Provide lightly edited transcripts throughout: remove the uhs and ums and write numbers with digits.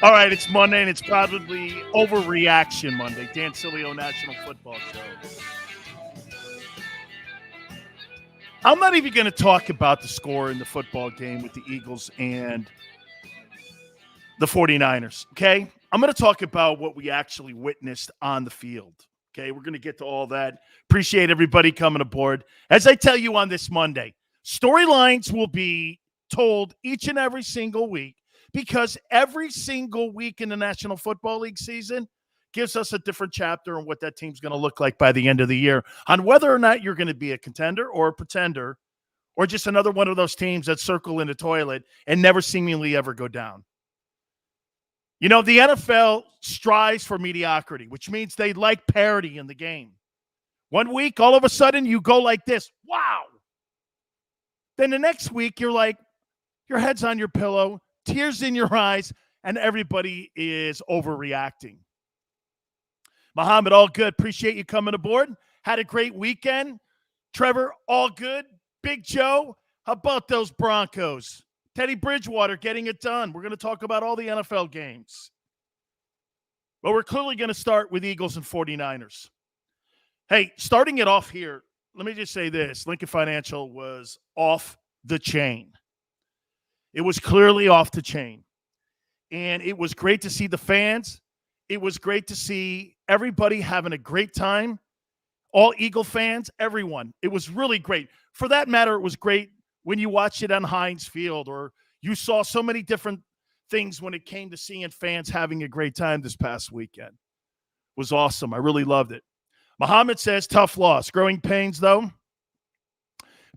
All right, it's Monday, and it's probably Overreaction Monday. Dan Sileo, National Football Show. I'm not even going to talk about the score in the football game with the Eagles and the 49ers, okay? I'm going to talk about what we actually witnessed on the field, okay? We're going to get to all that. Appreciate everybody coming aboard. As I tell you on this Monday, storylines will be told each and every single week, because every single week in the National Football League season gives us a different chapter on what that team's going to look like by the end of the year, on whether or not you're going to be a contender or a pretender or just another one of those teams that circle in the toilet and never seemingly ever go down. You know, the NFL strives for mediocrity, which means they like parity in the game. 1 week, all of a sudden, you go like this. Wow. Then the next week, you're like, your head's on your pillow, tears in your eyes, and everybody is overreacting. Muhammad, all good. Appreciate you coming aboard. Had a great weekend. Trevor, all good. Big Joe, how about those Broncos? Teddy Bridgewater getting it done. We're going to talk about all the NFL games. But we're clearly going to start with Eagles and 49ers. Hey, starting it off here, let me just say this. Lincoln Financial was off the chain. It was clearly off the chain. And it was great to see the fans. It was great to see everybody having a great time. All Eagle fans, everyone. It was really great. For that matter, it was great when you watched it on Heinz Field, or you saw so many different things when it came to seeing fans having a great time this past weekend. It was awesome. I really loved it. Muhammad says, tough loss. Growing pains, though.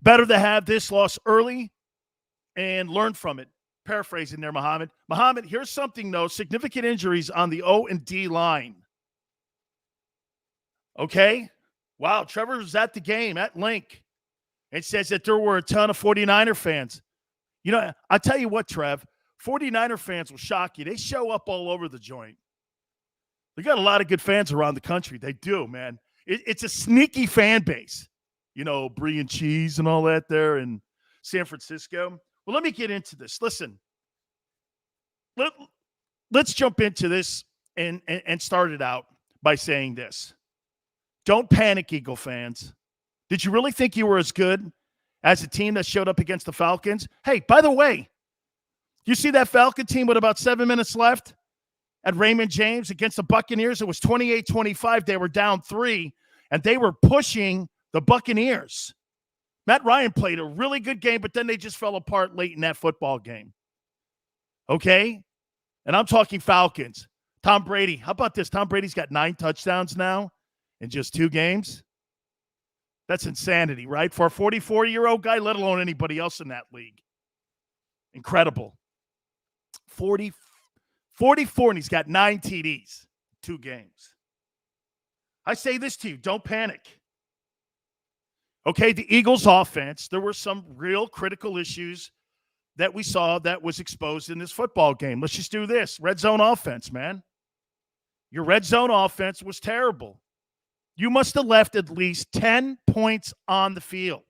Better to have this loss early and learn from it. Paraphrasing there, Muhammad. Muhammad, here's something, though. Significant injuries on the O and D line. Okay? Wow, Trevor was at the game, at Link. It says that there were a ton of 49er fans. You know, I tell you what, Trev, 49er fans will shock you. They show up all over the joint. They got a lot of good fans around the country. They do, man. It's a sneaky fan base. You know, Brie and Cheese and all that there in San Francisco. Well, let me get into this. Listen, let's jump into this and start it out by saying this. Don't panic, Eagle fans. Did you really think you were as good as a team that showed up against the Falcons? Hey, by the way, you see that Falcon team with about 7 minutes left at Raymond James against the Buccaneers? It was 28-25. They were down 3, and they were pushing the Buccaneers. Matt Ryan played a really good game, but then they just fell apart late in that football game. Okay? And I'm talking Falcons. Tom Brady. How about this? Tom Brady's got 9 touchdowns now in just 2 games. That's insanity, right? For a 44-year-old guy, let alone anybody else in that league. Incredible. 44, and he's got 9 TDs, 2 games. I say this to you, don't panic. Okay, the Eagles' offense, there were some real critical issues that we saw that was exposed in this football game. Let's just do this. Red zone offense, man. Your red zone offense was terrible. You must have left at least 10 points on the field.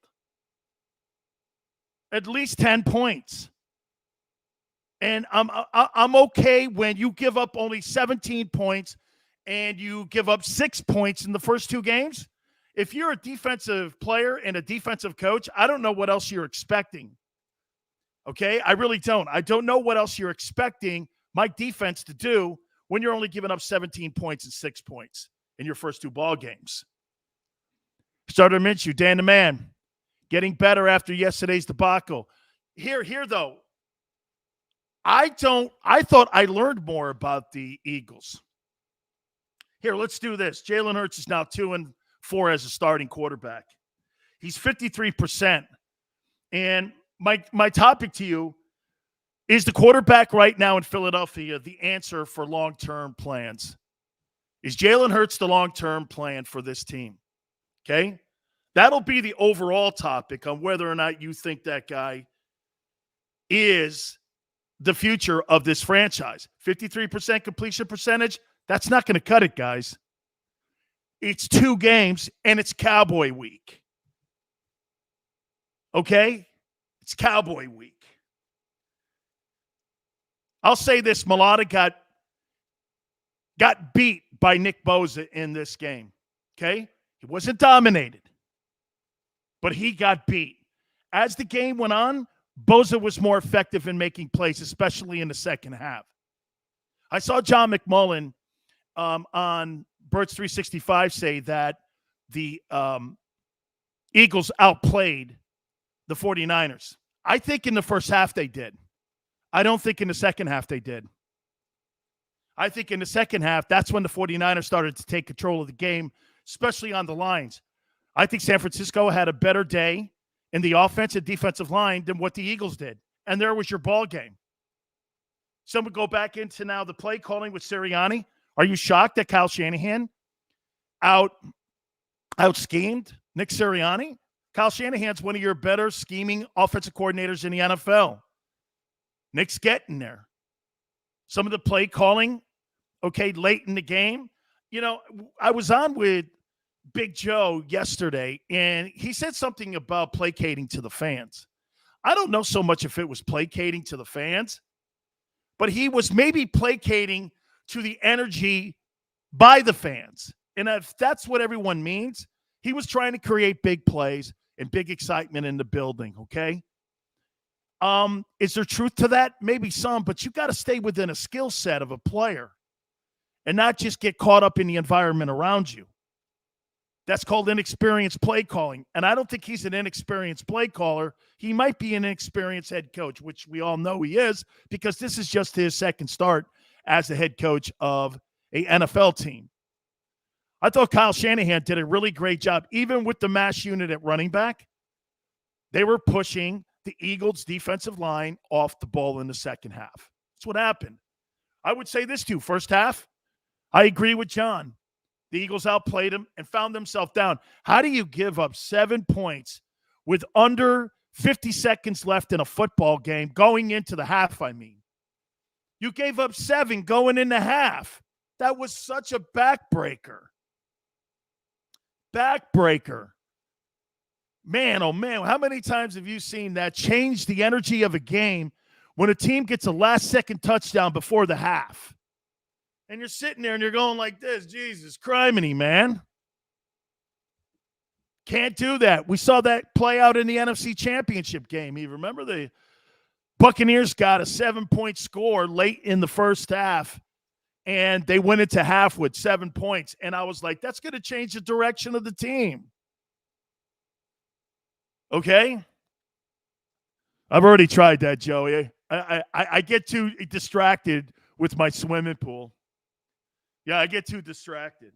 At least 10 points. And I'm okay when you give up only 17 points and you give up 6 points in the first 2 games. If you're a defensive player and a defensive coach, I don't know what else you're expecting. Okay? I really don't. I don't know what else you're expecting my defense to do when you're only giving up 17 points and 6 points in your first 2 ball games. Starter Minshew, Dan the Man, getting better after yesterday's debacle. Here, though, I thought I learned more about the Eagles. Here, let's do this. Jalen Hurts is now 2-4 as a starting quarterback. He's 53%. And my topic to you is the quarterback right now in Philadelphia the answer for long-term plans. Is Jalen Hurts the long-term plan for this team? Okay? That'll be the overall topic on whether or not you think that guy is the future of this franchise. 53% completion percentage, that's not going to cut it, guys. It's 2 games, and it's Cowboy week. Okay? It's Cowboy week. I'll say this. Mulata got got beat by Nick Bosa in this game, okay? He wasn't dominated, but he got beat. As the game went on, Bosa was more effective in making plays, especially in the second half. I saw John McMullen on Birds 365 say that the Eagles outplayed the 49ers. I think in the first half they did. I don't think in the second half they did. I think in the second half, that's when the 49ers started to take control of the game, especially on the lines. I think San Francisco had a better day in the offensive defensive line than what the Eagles did. And there was your ball game. Some would go back into now the play calling with Sirianni. Are you shocked that Kyle Shanahan out-schemed Nick Sirianni? Kyle Shanahan's one of your better scheming offensive coordinators in the NFL. Nick's getting there. Some of the play calling, okay, late in the game. You know, I was on with Big Joe yesterday, and he said something about placating to the fans. I don't know so much if it was placating to the fans, but he was maybe placating to the energy by the fans. And if that's what everyone means, he was trying to create big plays and big excitement in the building, okay? Is there truth to that? Maybe some, but you got to stay within a skill set of a player and not just get caught up in the environment around you. That's called inexperienced play calling. And I don't think he's an inexperienced play caller. He might be an inexperienced head coach, which we all know he is, because this is just his second start as the head coach of a NFL team. I thought Kyle Shanahan did a really great job, even with the mash unit at running back. They were pushing the Eagles' defensive line off the ball in the second half. That's what happened. I would say this too. First half, I agree with John. The Eagles outplayed them and found themselves down. How do you give up 7 points with under 50 seconds left in a football game going into the half, I mean? You gave up 7 going in the half. That was such a backbreaker. Backbreaker. Man, oh man, how many times have you seen that change the energy of a game when a team gets a last-second touchdown before the half? And you're sitting there and you're going like this, Jesus criminy, man. Can't do that. We saw that play out in the NFC Championship game. You remember the Buccaneers got a 7-point score late in the first half, and they went into half with 7 points. And I was like, that's going to change the direction of the team. Okay? I've already tried that, Joey. I get too distracted with my swimming pool. Yeah, I get too distracted.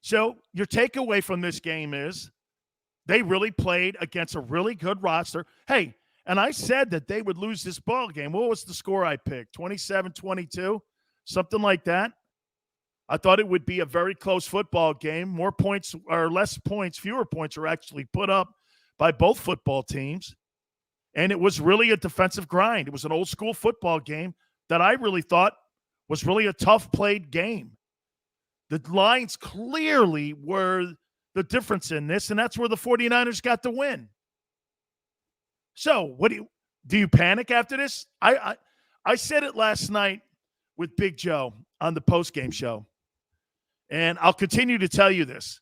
So your takeaway from this game is they really played against a really good roster. Hey, and I said that they would lose this ball game. What was the score I picked? 27-22? Something like that. I thought it would be a very close football game. More points or less points, fewer points are actually put up by both football teams. And it was really a defensive grind. It was an old school football game that I really thought was really a tough played game. The lines clearly were the difference in this, and that's where the 49ers got the win. So what do you panic after this? I said it last night with Big Joe on the postgame show, and I'll continue to tell you this.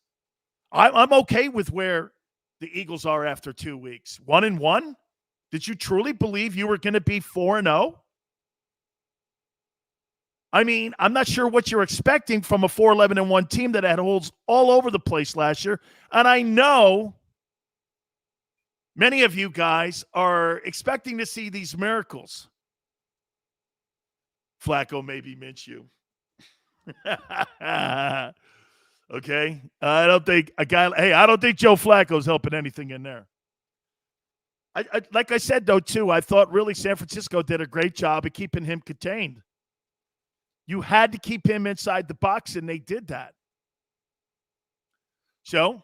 I'm okay with where the Eagles are after 2 weeks. 1-1? Did you truly believe you were going to be 4-0? I mean, I'm not sure what you're expecting from a 4-11-1 team that had holes all over the place last year. And I know many of you guys are expecting to see these miracles. Flacco maybe Minshew. Okay? I don't think Joe Flacco's helping anything in there. Like I said, though, too, I thought really San Francisco did a great job of keeping him contained. You had to keep him inside the box, and they did that. So,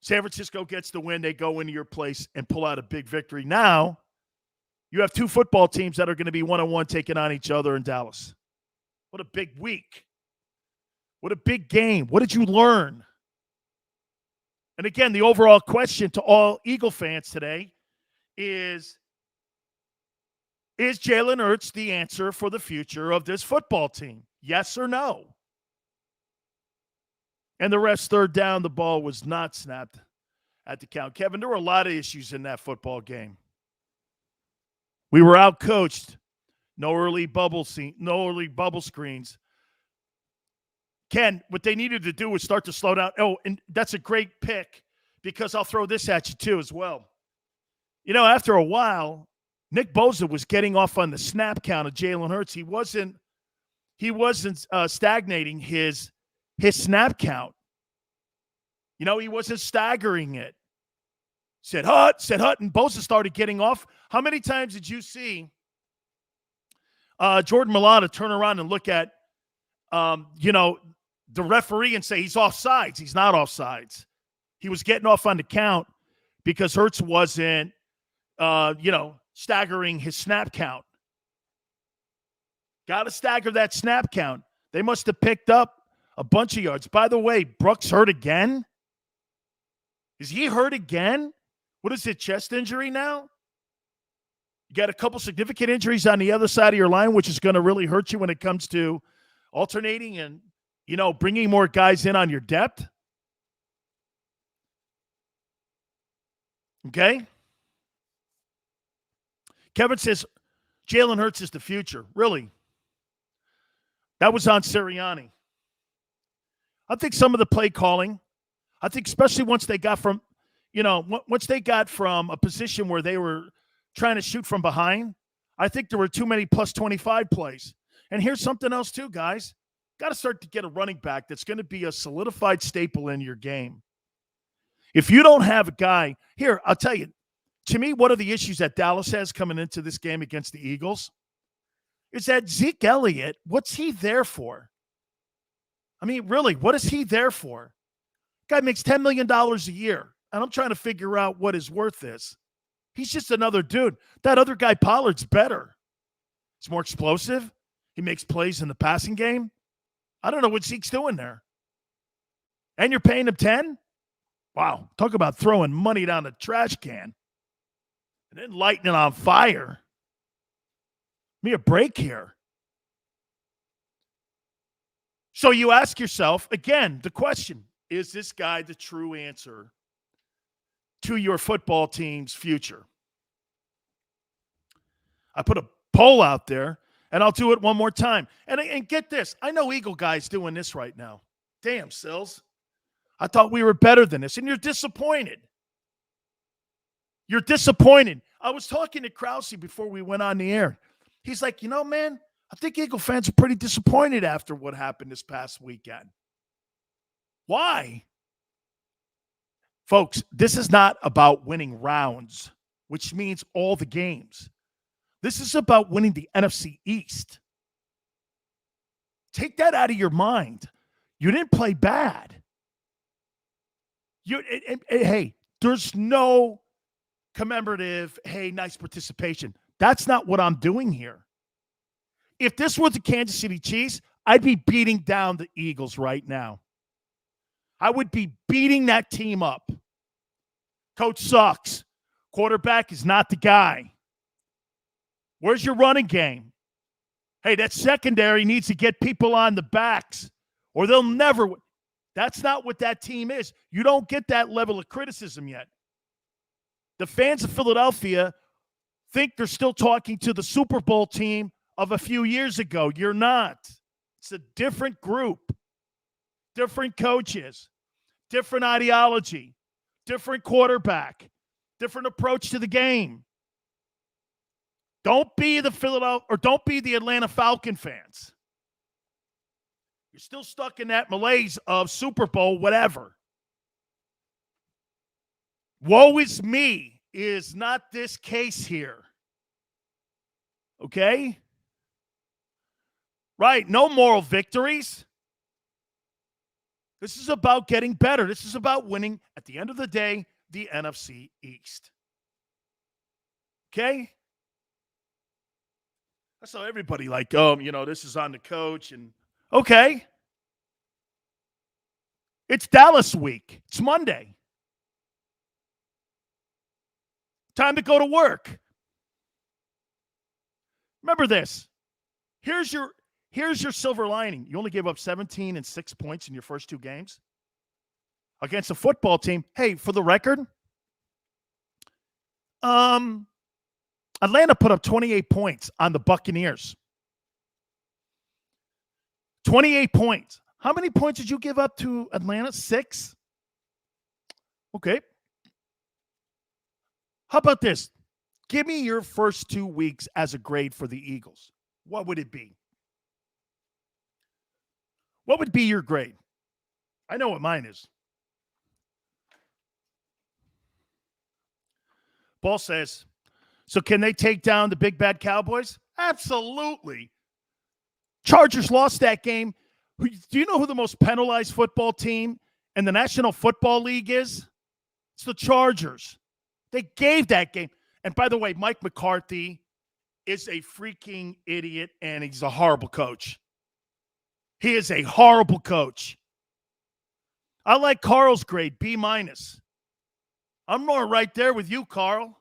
San Francisco gets the win. They go into your place and pull out a big victory. Now, you have 2 football teams that are going to be 1-1 taking on each other in Dallas. What a big week. What a big game. What did you learn? And again, the overall question to all Eagle fans today is, Is Jalen Hurts the answer for the future of this football team? Yes or no? And the ref's third down, the ball was not snapped at the count. Kevin, there were a lot of issues in that football game. We were outcoached. No early bubble screens. Ken, what they needed to do was start to slow down. Oh, and that's a great pick because I'll throw this at you too as well. You know, after a while, Nick Bosa was getting off on the snap count of Jalen Hurts. He wasn't stagnating his snap count. You know, he wasn't staggering it. Said hut, and Bosa started getting off. How many times did you see Jordan Mailata turn around and look at, the referee and say he's offsides? He's not offsides. He was getting off on the count because Hurts wasn't, staggering his snap count. Got to stagger that snap count. They must have picked up a bunch of yards. By the way, Brooks hurt again? Is he hurt again? What is it, chest injury now? You got a couple significant injuries on the other side of your line, which is going to really hurt you when it comes to alternating and, bringing more guys in on your depth. Okay? Kevin says Jalen Hurts is the future. Really? That was on Sirianni. I think some of the play calling, I think especially once they got from a position where they were trying to shoot from behind, I think there were too many plus 25 plays. And here's something else too, guys. Got to start to get a running back that's going to be a solidified staple in your game. If you don't have a guy, here, I'll tell you, to me, one of the issues that Dallas has coming into this game against the Eagles is that Zeke Elliott, what's he there for? I mean, really, what is he there for? Guy makes $10 million a year, and I'm trying to figure out what his worth is. He's just another dude. That other guy, Pollard's better. He's more explosive. He makes plays in the passing game. I don't know what Zeke's doing there. And you're paying him 10? Wow. Talk about throwing money down the trash can. And then lighting it on fire. Give me a break here. So you ask yourself, again, the question, is this guy the true answer to your football team's future? I put a poll out there, and I'll do it one more time. And get this. I know Eagle Guy's doing this right now. Damn, Sills. I thought we were better than this, and you're disappointed. You're disappointed. I was talking to Krause before we went on the air. He's like, man, I think Eagle fans are pretty disappointed after what happened this past weekend. Why? Folks, this is not about winning rounds, which means all the games. This is about winning the NFC East. Take that out of your mind. You didn't play bad. Hey, there's no commemorative, hey, nice participation. That's not what I'm doing here. If this was the Kansas City Chiefs, I'd be beating down the Eagles right now. I would be beating that team up. Coach sucks. Quarterback is not the guy. Where's your running game? Hey, that secondary needs to get people on the backs or they'll never win. That's not what that team is. You don't get that level of criticism yet. The fans of Philadelphia think they're still talking to the Super Bowl team of a few years ago. You're not. It's a different group, different coaches, different ideology, different quarterback, different approach to the game. Don't be the Atlanta Falcon fans. You're still stuck in that malaise of Super Bowl, whatever. Woe is me is not this case here. Okay? Right, no moral victories. This is about getting better. This is about winning, at the end of the day, the NFC East. Okay? I saw everybody like, this is on the coach. And okay. It's Dallas week. It's Monday. Time to go to work. Remember this. Here's your silver lining. You only gave up 17 and 6 points in your first 2 games against a football team. Hey, for the record, Atlanta put up 28 points on the Buccaneers. 28 points. How many points did you give up to Atlanta? 6? Okay. How about this? Give me your first 2 weeks as a grade for the Eagles. What would it be? What would be your grade? I know what mine is. Ball says, so can they take down the big bad Cowboys? Absolutely. Chargers lost that game. Do you know who the most penalized football team in the National Football League is? It's the Chargers. They gave that game. And by the way, Mike McCarthy is a freaking idiot, and he's a horrible coach. He is a horrible coach. I like Carl's grade, B-. I'm more right there with you, Carl.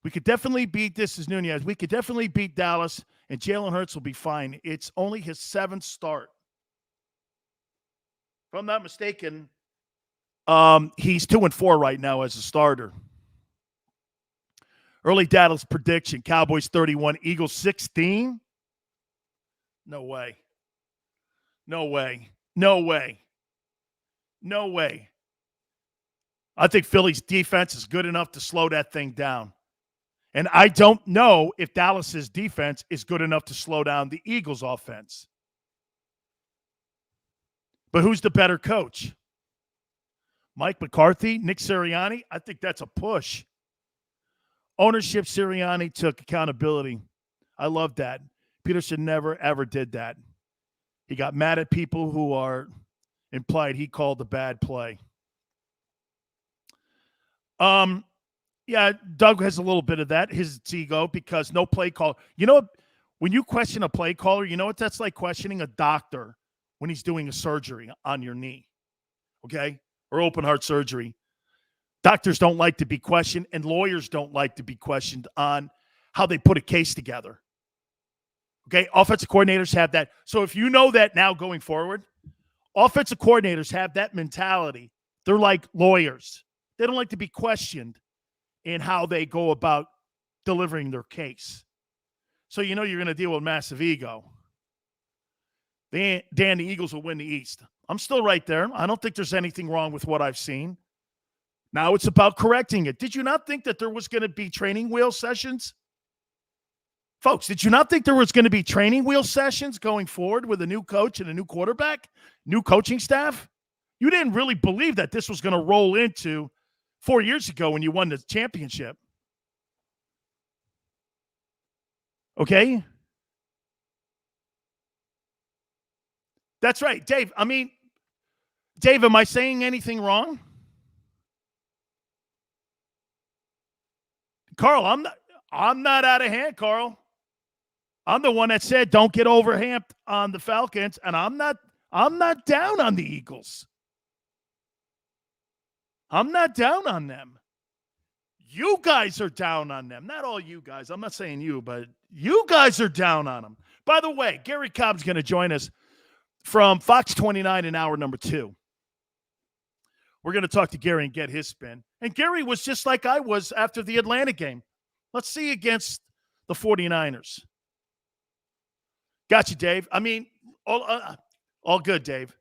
We could definitely beat, this is Nunez, we could definitely beat Dallas, and Jalen Hurts will be fine. It's only his 7th start. If I'm not mistaken, he's 2-4 right now as a starter. Early Dallas prediction, Cowboys 31, Eagles 16. No way. No way. No way. No way. I think Philly's defense is good enough to slow that thing down. And I don't know if Dallas's defense is good enough to slow down the Eagles' offense. But who's the better coach? Mike McCarthy, Nick Sirianni? I think that's a push. Ownership, Sirianni took accountability. I love that. Peterson never, ever did that. He got mad at people who are implied he called a bad play. Yeah, Doug has a little bit of that, his ego, because no play call. You know, when you question a play caller, you know what that's like questioning a doctor when he's doing a surgery on your knee, okay, or open heart surgery. Doctors don't like to be questioned, and lawyers don't like to be questioned on how they put a case together. Okay, offensive coordinators have that. So if you know that now going forward, offensive coordinators have that mentality. They're like lawyers. They don't like to be questioned in how they go about delivering their case. So you know you're going to deal with massive ego. Dan, the Eagles will win the East. I'm still right there. I don't think there's anything wrong with what I've seen. Now it's about correcting it. Did you not think that there was going to be training wheel sessions? Folks, did you not think there was going to be training wheel sessions going forward with a new coach and a new quarterback, new coaching staff? You didn't really believe that this was going to roll into 4 years ago when you won the championship. Okay? That's right. Dave, Dave, am I saying anything wrong? Carl, I'm not out of hand, Carl. I'm the one that said don't get overhamped on the Falcons, and I'm not down on the Eagles. I'm not down on them. You guys are down on them. Not all you guys. I'm not saying you, but you guys are down on them. By the way, Garry Cobb's going to join us from Fox 29 in hour number 2. We're going to talk to Garry and get his spin. And Garry was just like I was after the Atlanta game. Let's see against the 49ers. Got you, Dave. All good, Dave.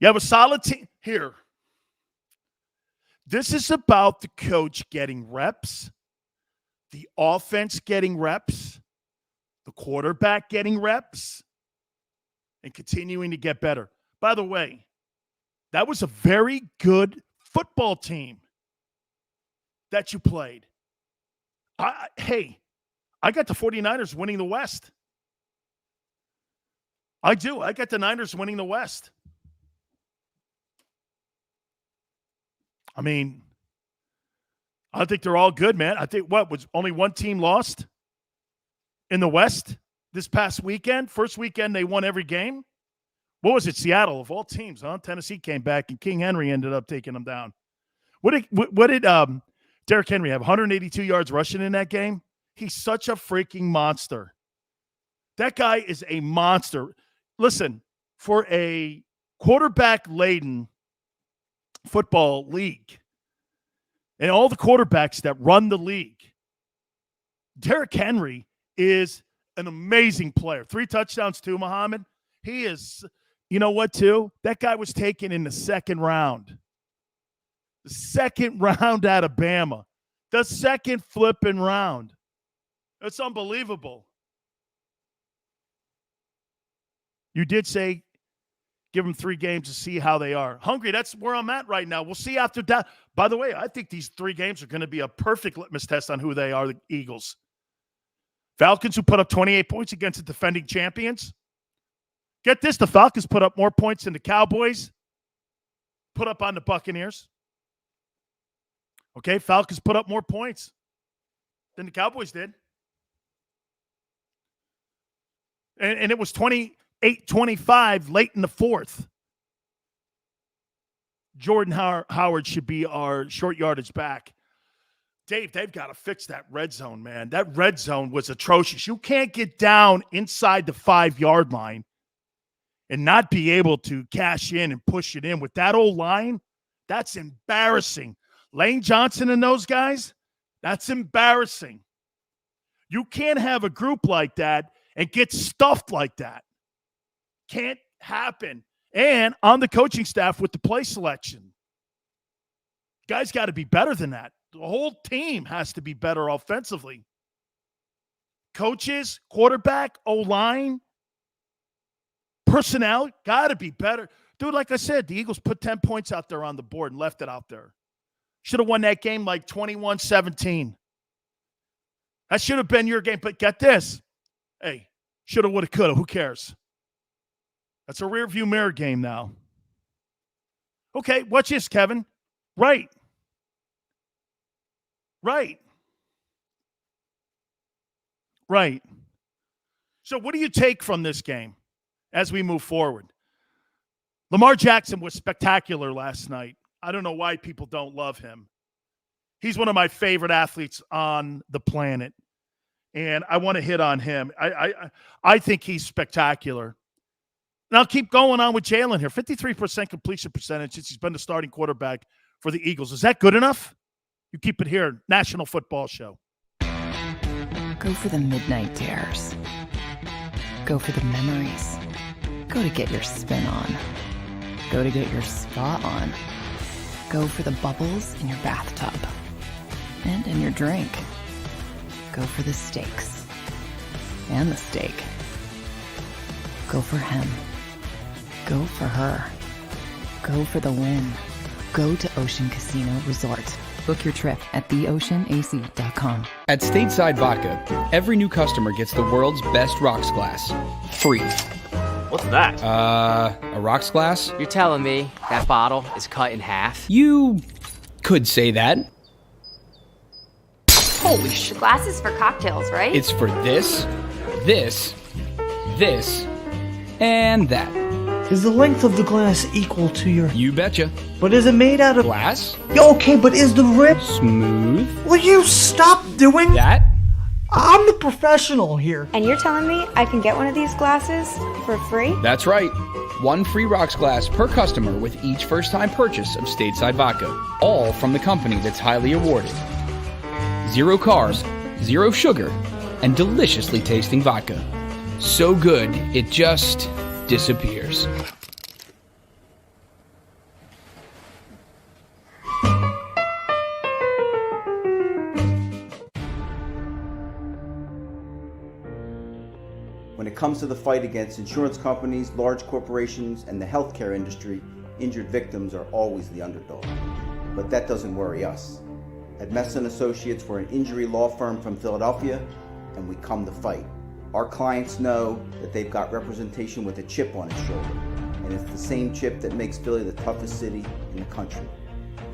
You have a solid team here. This is about the coach getting reps, the offense getting reps, the quarterback getting reps, and continuing to get better. By the way, that was a very good football team that you played. I got the 49ers winning the West. I do. I got the Niners winning the West. I think they're all good, man. I think was only one team lost in the West this past weekend? First weekend, they won every game. What was it? Seattle, of all teams, huh? Tennessee came back, and King Henry ended up taking them down. What did Derrick Henry have 182 yards rushing in that game. He's such a freaking monster. That guy is a monster. Listen, for a quarterback-laden football league and all the quarterbacks that run the league, Derrick Henry is an amazing player. 3 touchdowns too, Muhammad. He is, you know what, too? That guy was taken in the second round. The second round out of Bama. The second flipping round. That's unbelievable. You did say give them 3 games to see how they are. Hungry, that's where I'm at right now. We'll see after that. By the way, I think these 3 games are going to be a perfect litmus test on who they are, the Eagles. Falcons, who put up 28 points against the defending champions. Get this, the Falcons put up more points than the Cowboys put up on the Buccaneers. Okay, Falcons put up more points than the Cowboys did. And it was 28-25 late in the fourth. Jordan Howard should be our short yardage back. Dave, they've got to fix that red zone, man. That red zone was atrocious. You can't get down inside the 5-yard line and not be able to cash in and push it in. With that old line, that's embarrassing. Lane Johnson and those guys, that's embarrassing. You can't have a group like that and get stuffed like that. Can't happen. And on the coaching staff with the play selection, guys got to be better than that. The whole team has to be better offensively. Coaches, quarterback, O-line, personnel, got to be better. Dude, like I said, the Eagles put 10 points out there on the board and left it out there. Should have won that game like 21-17. That should have been your game. But get this. Hey, shoulda, woulda, coulda. Who cares? That's a rearview mirror game now. Okay, watch this, Kevin. Right. So what do you take from this game as we move forward? Lamar Jackson was spectacular last night. I don't know why people don't love him. He's one of my favorite athletes on the planet, and I want to hit on him. I think he's spectacular. And I'll keep going on with Jalen here. 53% completion percentage since he's been the starting quarterback for the Eagles. Is that good enough? You keep it here, National Football Show. Go for the midnight dares. Go for the memories. Go to get your spin on. Go to get your spa on. Go for the bubbles in your bathtub and in your drink. Go for the stakes and the steak. Go for him. Go for her. Go for the win. Go to Ocean Casino Resort. Book your trip at theoceanac.com. At Stateside Vodka, every new customer gets the world's best rocks glass. Free. What's that? A rocks glass? You're telling me that bottle is cut in half? You could say that. Holy shit. Glass is for cocktails, right? It's for this, and that. Is the length of the glass equal to your... You betcha. But is it made out of... Glass? Yeah, okay, but is the rip... Smooth? Will you stop doing... That? I'm the professional here. And you're telling me I can get one of these glasses for free? That's right. 1 free rocks glass per customer with each first-time purchase of Stateside Vodka. All from the company that's highly awarded. 0 carbs, 0 sugar, and deliciously tasting vodka. So good, it just disappears. When it comes to the fight against insurance companies, large corporations, and the healthcare industry, injured victims are always the underdog. But that doesn't worry us. At Messa & Associates, we're an injury law firm from Philadelphia, and we come to fight. Our clients know that they've got representation with a chip on its shoulder, and it's the same chip that makes Philly the toughest city in the country.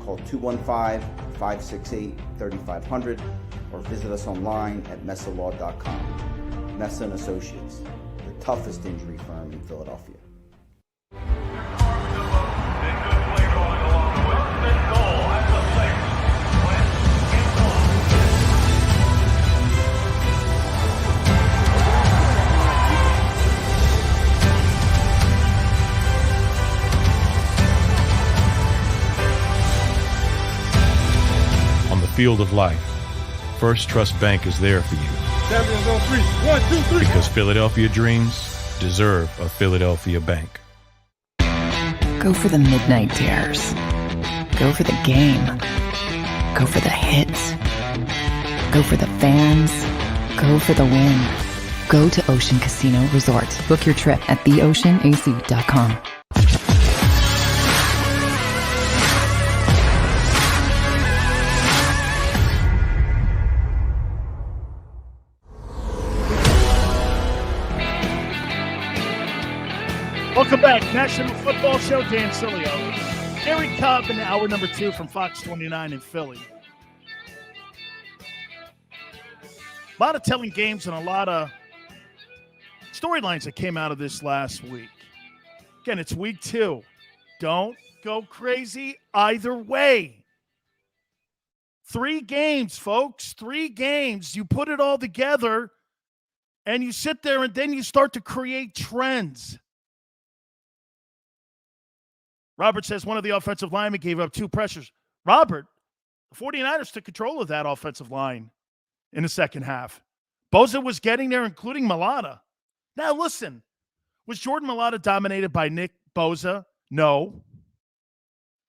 Call 215-568-3500 or visit us online at messalaw.com. Messa & Associates, the toughest injury firm in Philadelphia. field of life, First Trust Bank is there for you. Champions on 3. 1, 2, 3. Because Philadelphia dreams deserve a Philadelphia bank. Go for the midnight dares. Go for the game. Go for the hits. Go for the fans. Go for the win. Go to Ocean Casino Resort. Book your trip at theoceanac.com. Welcome back. National Football Show, Dan Sileo. Garry, Cobb in hour number 2 from Fox 29 in Philly. A lot of telling games and a lot of storylines that came out of this last week. Again, it's week 2. Don't go crazy either way. 3 games, folks. 3 games. You put it all together and you sit there and then you start to create trends. Robert says one of the offensive linemen gave up 2 pressures. Robert, the 49ers took control of that offensive line in the second half. Bosa was getting there, including Mailata. Now, listen, was Jordan Mailata dominated by Nick Bosa? No.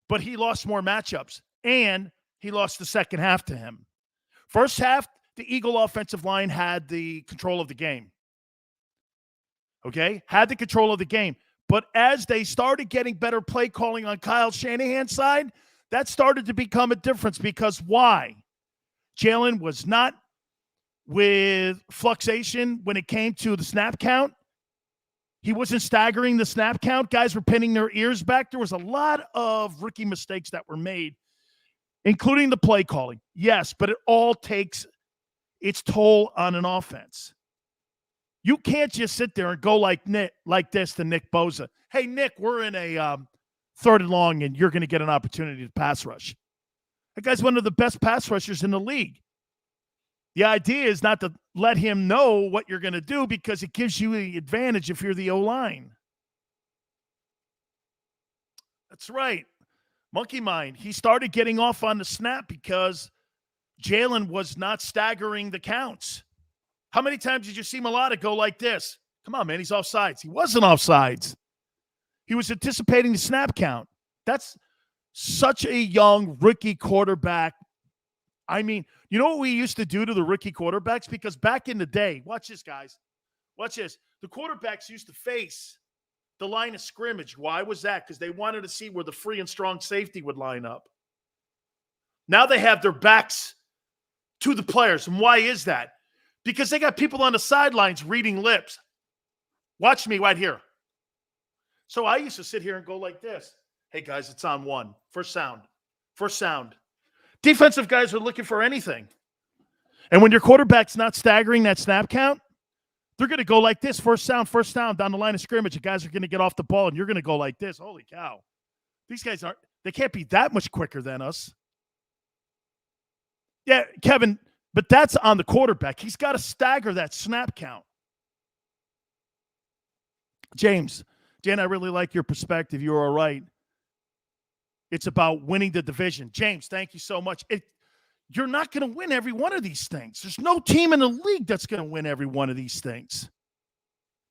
But he lost more matchups, and he lost the second half to him. First half, the Eagle offensive line had the control of the game. Okay? Had the control of the game. But as they started getting better play calling on Kyle Shanahan's side, that started to become a difference because why? Jalen was not with fluxation when it came to the snap count. He wasn't staggering the snap count. Guys were pinning their ears back. There was a lot of rookie mistakes that were made, including the play calling. Yes, but it all takes its toll on an offense. You can't just sit there and go like this to Nick Bosa. Hey, Nick, we're in a 3rd and long, and you're going to get an opportunity to pass rush. That guy's one of the best pass rushers in the league. The idea is not to let him know what you're going to do because it gives you the advantage if you're the O-line. That's right. Monkey mind. He started getting off on the snap because Jalen was not staggering the counts. How many times did you see Mailata go like this? Come on, man, he's offsides. He wasn't offsides. He was anticipating the snap count. That's such a young rookie quarterback. I mean, you know what we used to do to the rookie quarterbacks? Because back in the day, watch this, guys. Watch this. The quarterbacks used to face the line of scrimmage. Why was that? Because they wanted to see where the free and strong safety would line up. Now they have their backs to the players. And why is that? Because they got people on the sidelines reading lips. Watch me right here. So I used to sit here and go like this. Hey, guys, it's on 1. First sound. First sound. Defensive guys are looking for anything. And when your quarterback's not staggering that snap count, they're going to go like this. First down down the line of scrimmage. The guys are going to get off the ball, and you're going to go like this. Holy cow. These guys they can't be that much quicker than us. Yeah, Kevin, but that's on the quarterback. He's got to stagger that snap count. James, Jan, I really like your perspective. You're all right. It's about winning the division. James, thank you so much. You're not going to win every one of these things. There's no team in the league that's going to win every one of these things.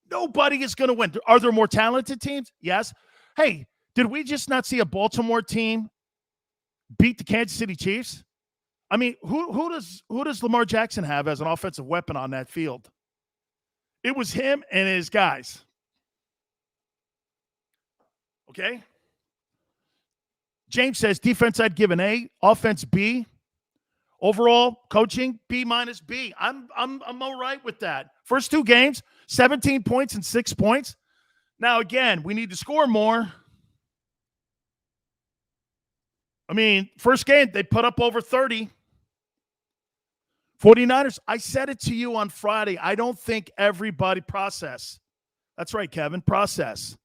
Nobody is going to win. Are there more talented teams? Yes. Hey, did we just not see a Baltimore team beat the Kansas City Chiefs? I mean, who does Lamar Jackson have as an offensive weapon on that field? It was him and his guys. Okay? James says, defense I'd give an A, offense B. Overall, coaching, B minus B. I'm all right with that. First 2 games, 17 points and 6 points. Now, again, we need to score more. I mean, first game, they put up over 30. 49ers, I said it to you on Friday. I don't think everybody process. That's right, Kevin, process.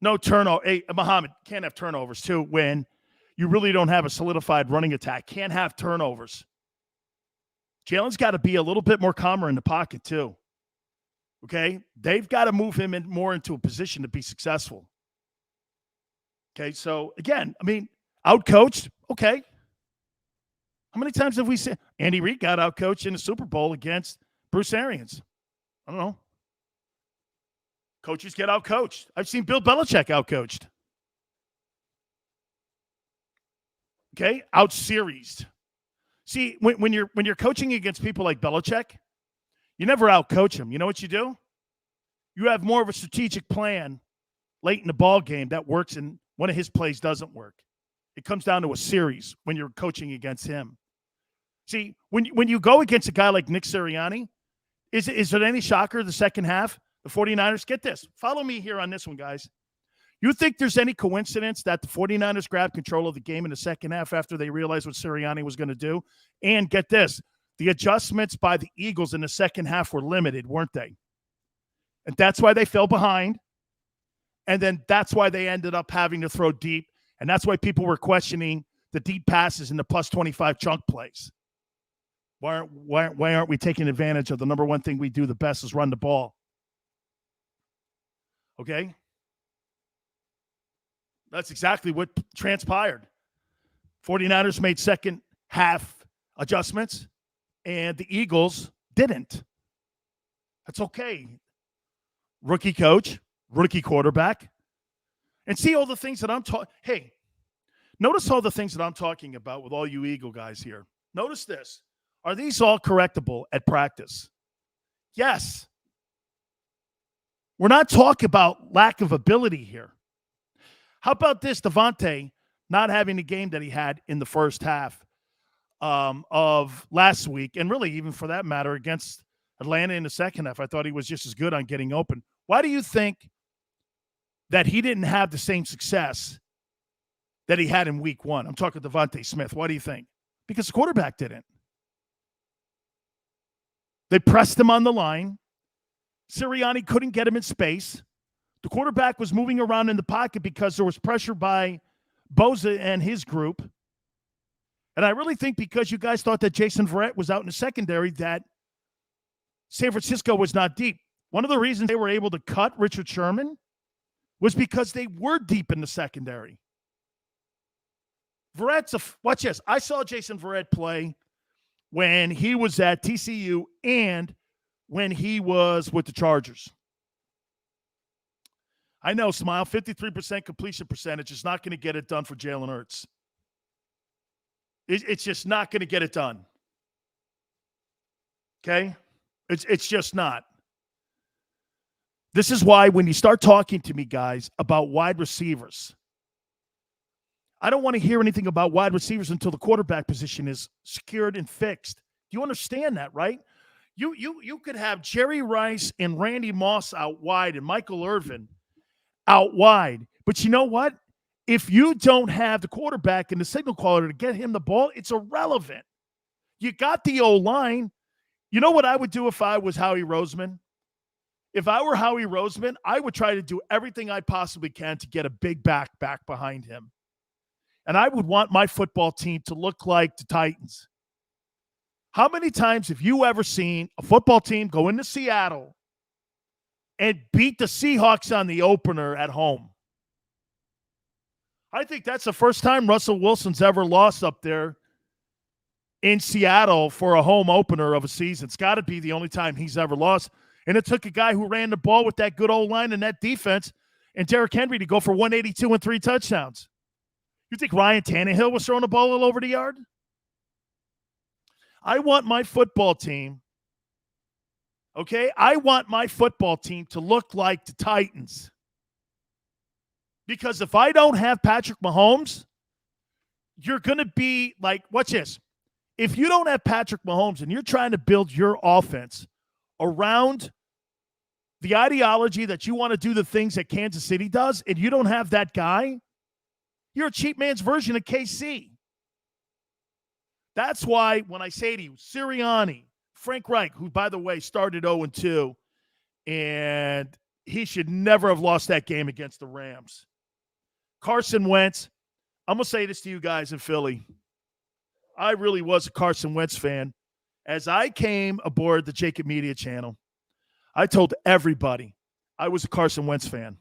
No turnover. Hey, Muhammad, can't have turnovers too when you really don't have a solidified running attack. Can't have turnovers. Jalen's got to be a little bit more calmer in the pocket too. Okay? They've got to move him more into a position to be successful. Okay, so again, I mean, outcoached, okay. How many times have we seen Andy Reid got out coached in the Super Bowl against Bruce Arians? I don't know. Coaches get out coached. I've seen Bill Belichick out coached. Okay, out seriesed. See, when you're coaching against people like Belichick, you never out coach him. You know what you do? You have more of a strategic plan late in the ball game that works, and one of his plays doesn't work. It comes down to a series when you're coaching against him. See, when you go against a guy like Nick Sirianni, is it any shocker the second half? The 49ers, get this. Follow me here on this one, guys. You think there's any coincidence that the 49ers grabbed control of the game in the second half after they realized what Sirianni was going to do? And get this, the adjustments by the Eagles in the second half were limited, weren't they? And that's why they fell behind. And then that's why they ended up having to throw deep. And that's why people were questioning the deep passes and the plus 25 chunk plays. Why aren't we taking advantage of the number one thing we do the best is run the ball? Okay? That's exactly what transpired. 49ers made second half adjustments, and the Eagles didn't. That's okay. Rookie coach, rookie quarterback. And see all the things that I'm talking. Hey, notice all the things that I'm talking about with all you Eagle guys here. Notice this. Are these all correctable at practice? Yes. We're not talking about lack of ability here. How about this, Devontae not having the game that he had in the first half of last week, and really even for that matter against Atlanta in the second half? I thought he was just as good on getting open. Why do you think that he didn't have the same success that he had in week one? I'm talking Devontae Smith. Why do you think? Because the quarterback didn't. They pressed him on the line. Sirianni couldn't get him in space. The quarterback was moving around in the pocket because there was pressure by Bosa and his group. And I really think because you guys thought that Jason Verrett was out in the secondary, that San Francisco was not deep. One of the reasons they were able to cut Richard Sherman was because they were deep in the secondary. Watch this. I saw Jason Verrett play when he was at TCU and when he was with the Chargers. I know, Smile, 53% completion percentage is not going to get it done for Jalen Hurts. It's just not going to get it done. Okay? It's just not. This is why when you start talking to me, guys, about wide receivers, I don't want to hear anything about wide receivers until the quarterback position is secured and fixed. Do you understand that, right? You could have Jerry Rice and Randy Moss out wide and Michael Irvin out wide. But you know what? If you don't have the quarterback and the signal caller to get him the ball, it's irrelevant. You got the O-line. You know what I would do if I was Howie Roseman? If I were Howie Roseman, I would try to do everything I possibly can to get a big back behind him. And I would want my football team to look like the Titans. How many times have you ever seen a football team go into Seattle and beat the Seahawks on the opener at home? I think that's the first time Russell Wilson's ever lost up there in Seattle for a home opener of a season. It's got to be the only time he's ever lost. And it took a guy who ran the ball with that good old line and that defense and Derrick Henry to go for 182 and 3 touchdowns. You think Ryan Tannehill was throwing the ball all over the yard? I want my football team, okay? I want my football team to look like the Titans. Because if I don't have Patrick Mahomes, you're going to be like, watch this. If you don't have Patrick Mahomes and you're trying to build your offense around the ideology that you want to do the things that Kansas City does, and you don't have that guy, you're a cheap man's version of KC. That's why when I say to you, Sirianni, Frank Reich, who, by the way, started 0-2, and he should never have lost that game against the Rams. Carson Wentz, I'm going to say this to you guys in Philly. I really was a Carson Wentz fan. As I came aboard the JAKIB Media channel, I told everybody I was a Carson Wentz fan.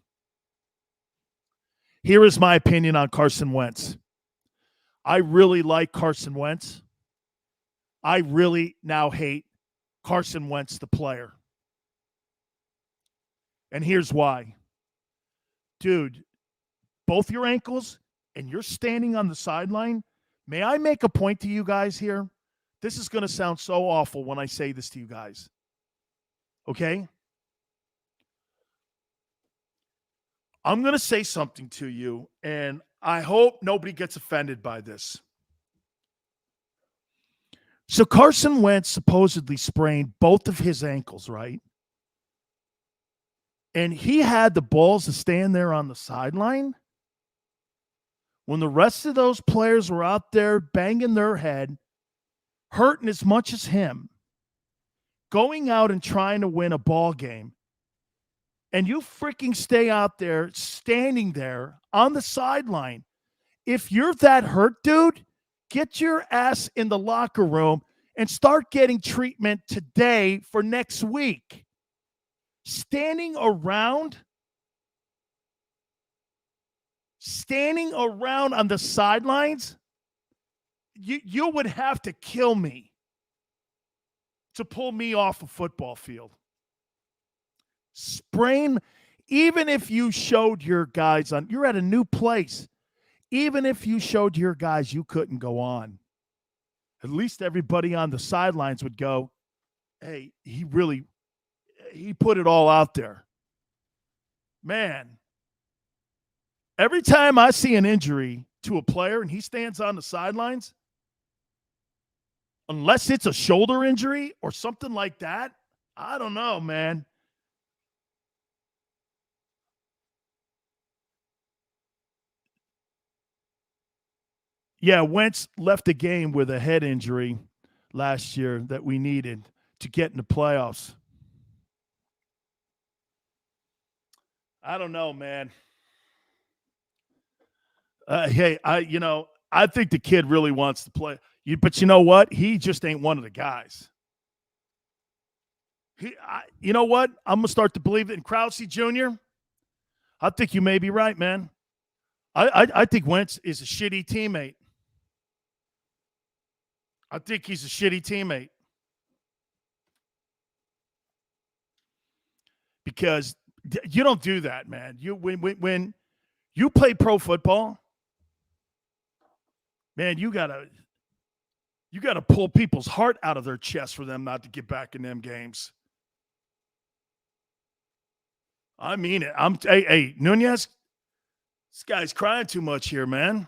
Here is my opinion on Carson Wentz. I really like Carson Wentz. I really now hate Carson Wentz, the player. And here's why. Dude, both your ankles and you're standing on the sideline. May I make a point to you guys here? This is going to sound so awful when I say this to you guys. Okay? I'm going to say something to you, and I hope nobody gets offended by this. So Carson Wentz supposedly sprained both of his ankles, right? And he had the balls to stand there on the sideline when the rest of those players were out there banging their head, hurting as much as him, going out and trying to win a ball game. And you freaking stay out there, standing there on the sideline. If you're that hurt, dude, get your ass in the locker room and start getting treatment today for next week. Standing around on the sidelines, you would have to kill me to pull me off a football field. Sprain, even if you showed your guys you're at a new place, even if you showed your guys you couldn't go on, at least everybody on the sidelines would go, hey, he put it all out there. Man, every time I see an injury to a player and he stands on the sidelines, unless it's a shoulder injury or something like that, I don't know, man. Yeah, Wentz left the game with a head injury last year that we needed to get in the playoffs. I don't know, man. Hey, I think the kid really wants to play. But you know what? He just ain't one of the guys. You know what? I'm going to start to believe it in Krause Jr. I think you may be right, man. I think Wentz is a shitty teammate. I think he's a shitty teammate. Because you don't do that, man. When you play pro football, man, you gotta pull people's heart out of their chest for them not to get back in them games. I mean it. Hey, Nunez, this guy's crying too much here, man.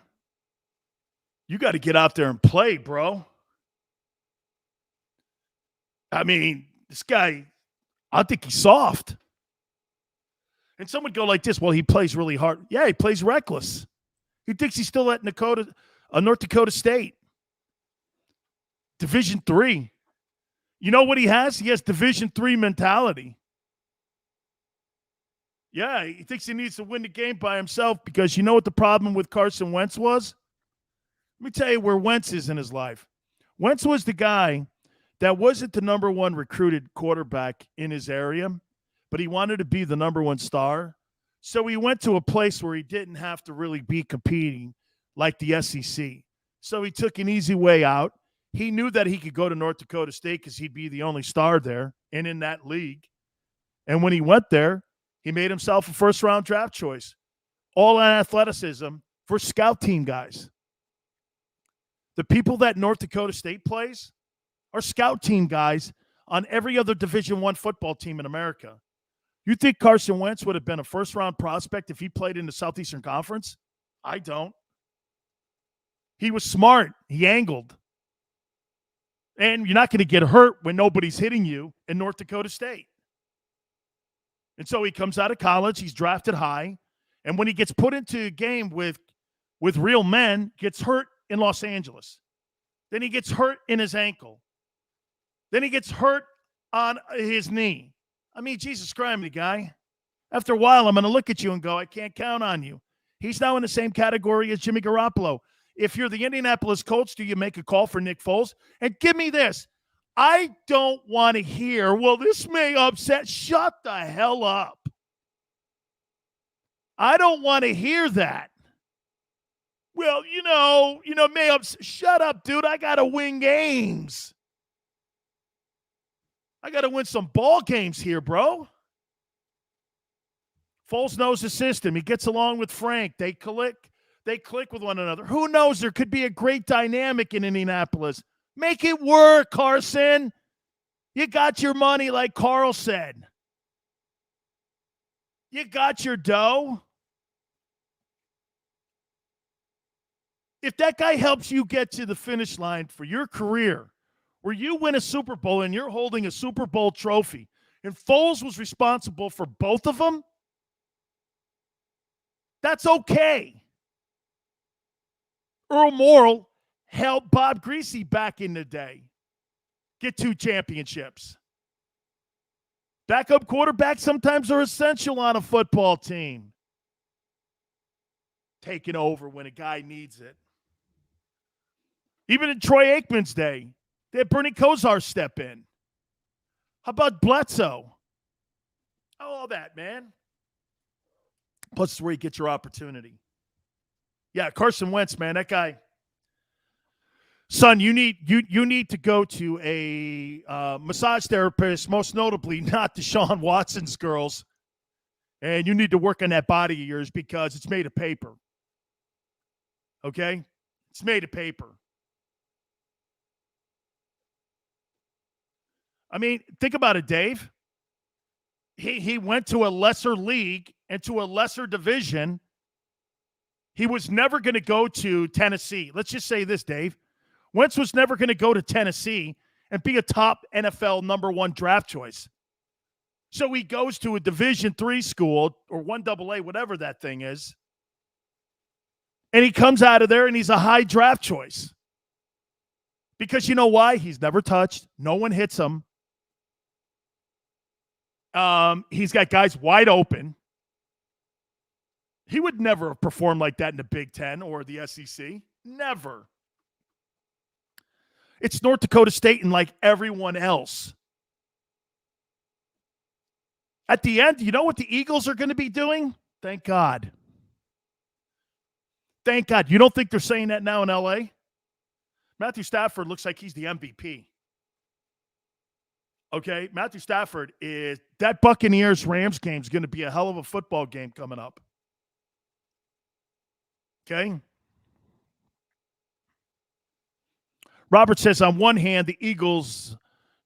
You got to get out there and play, bro. I mean, this guy, I think he's soft. And some would go like this, well, he plays really hard. Yeah, he plays reckless. He thinks he's still at North Dakota State. Division III. You know what he has? He has Division III mentality. Yeah, he thinks he needs to win the game by himself because you know what the problem with Carson Wentz was? Let me tell you where Wentz is in his life. Wentz was the guy that wasn't the number one recruited quarterback in his area, but he wanted to be the number one star. So he went to a place where he didn't have to really be competing like the SEC. So he took an easy way out. He knew that he could go to North Dakota State because he'd be the only star there and in that league. And when he went there, he made himself a first-round draft choice, all on athleticism for scout team guys. The people that North Dakota State plays are scout team guys on every other Division I football team in America. You think Carson Wentz would have been a first-round prospect if he played in the Southeastern Conference? I don't. He was smart. He angled. And you're not going to get hurt when nobody's hitting you in North Dakota State. And so he comes out of college. He's drafted high. And when he gets put into a game with real men, gets hurt in Los Angeles. Then he gets hurt in his ankle. Then he gets hurt on his knee. I mean, Jesus Christ, the guy. After a while, I'm going to look at you and go, I can't count on you. He's now in the same category as Jimmy Garoppolo. If you're the Indianapolis Colts, do you make a call for Nick Foles? And give me this. I don't want to hear, well, this may upset. Shut the hell up. I don't want to hear that. Well, may upset. Shut up, dude. I got to win games. I got to win some ball games here, bro. Foles knows the system. He gets along with Frank. They click with one another. Who knows? There could be a great dynamic in Indianapolis. Make it work, Carson. You got your money, like Carl said. You got your dough. If that guy helps you get to the finish line for your career, where you win a Super Bowl and you're holding a Super Bowl trophy, and Foles was responsible for both of them, that's okay. Earl Morrall helped Bob Greasy back in the day get 2 championships. Backup quarterbacks sometimes are essential on a football team. Taking over when a guy needs it. Even in Troy Aikman's day, they had Bernie Kosar step in. How about Bledsoe? All that, man. Plus, it's where you get your opportunity. Yeah, Carson Wentz, man, that guy. Son, you need to go to a massage therapist, most notably not Deshaun Watson's girls, and you need to work on that body of yours because it's made of paper. Okay? It's made of paper. I mean, think about it, Dave. He went to a lesser league and to a lesser division. He was never going to go to Tennessee. Let's just say this, Dave. Wentz was never going to go to Tennessee and be a top NFL number 1 draft choice. So he goes to a Division III school or 1AA, whatever that thing is. And he comes out of there and he's a high draft choice. Because you know why? He's never touched. No one hits him. He's got guys wide open. He would never have performed like that in the Big Ten or the SEC. Never. It's North Dakota State and like everyone else. At the end, you know what the Eagles are going to be doing? Thank God. Thank God. You don't think they're saying that now in L.A.? Matthew Stafford looks like he's the MVP. Okay? Matthew Stafford is – that Buccaneers-Rams game is going to be a hell of a football game coming up. Okay? Robert says, on one hand, the Eagles'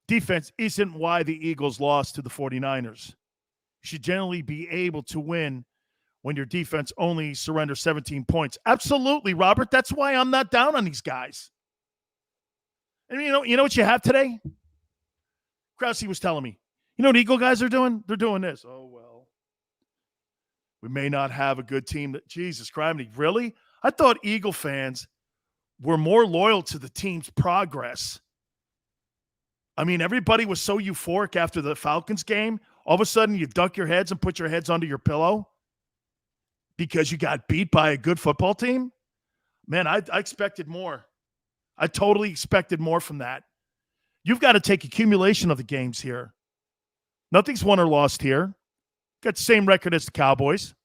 defense isn't why the Eagles lost to the 49ers. You should generally be able to win when your defense only surrenders 17 points. Absolutely, Robert. That's why I'm not down on these guys. And you know what you have today? Krause was telling me, you know what Eagle guys are doing? They're doing this. Oh, well. We may not have a good team. Jesus Christ, really? I thought Eagle fans were more loyal to the team's progress. I mean, everybody was so euphoric after the Falcons game. All of a sudden, you duck your heads and put your heads under your pillow because you got beat by a good football team. Man, I expected more. I totally expected more from that. You've got to take accumulation of the games here. Nothing's won or lost here. Got the same record as the Cowboys.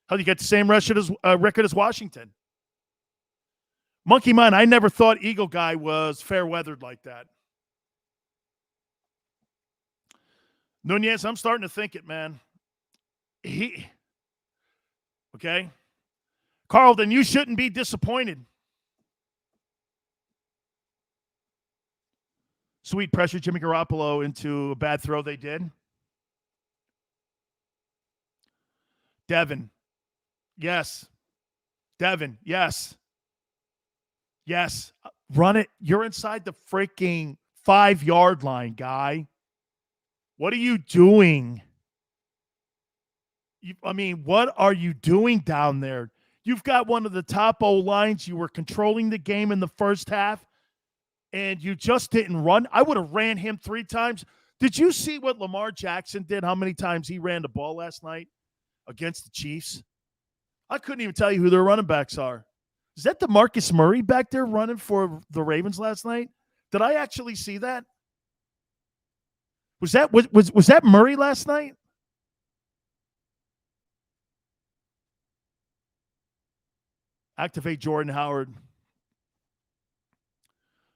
Hell, you got the same record as Washington. Monkey Mind, I never thought Eagle guy was fair-weathered like that. Nunez, I'm starting to think it, man. Okay? Carl, then you shouldn't be disappointed. Sweet pressure Jimmy Garoppolo into a bad throw they did. Devin, yes. Devin, yes. Yes. Run it. You're inside the freaking 5-yard line, guy. What are you doing? What are you doing down there? You've got one of the top O-lines. You were controlling the game in the first half, and you just didn't run. I would have ran him 3 times. Did you see what Lamar Jackson did, how many times he ran the ball last night against the Chiefs? I couldn't even tell you who their running backs are. Is that DeMarcus Murray back there running for the Ravens last night? Did I actually see that? Was that Murray last night? Activate Jordan Howard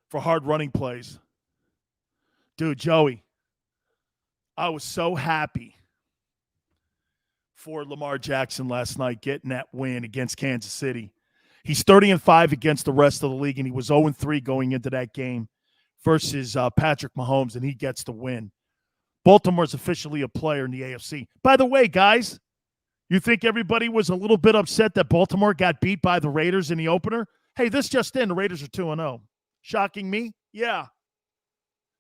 for hard running plays. Dude, Joey, I was so happy for Lamar Jackson last night getting that win against Kansas City. He's 30-5 against the rest of the league, and he was 0-3 going into that game versus Patrick Mahomes, and he gets the win. Baltimore's officially a player in the AFC. By the way, guys, you think everybody was a little bit upset that Baltimore got beat by the Raiders in the opener? Hey, this just in, the Raiders are 2-0. Shocking me? Yeah.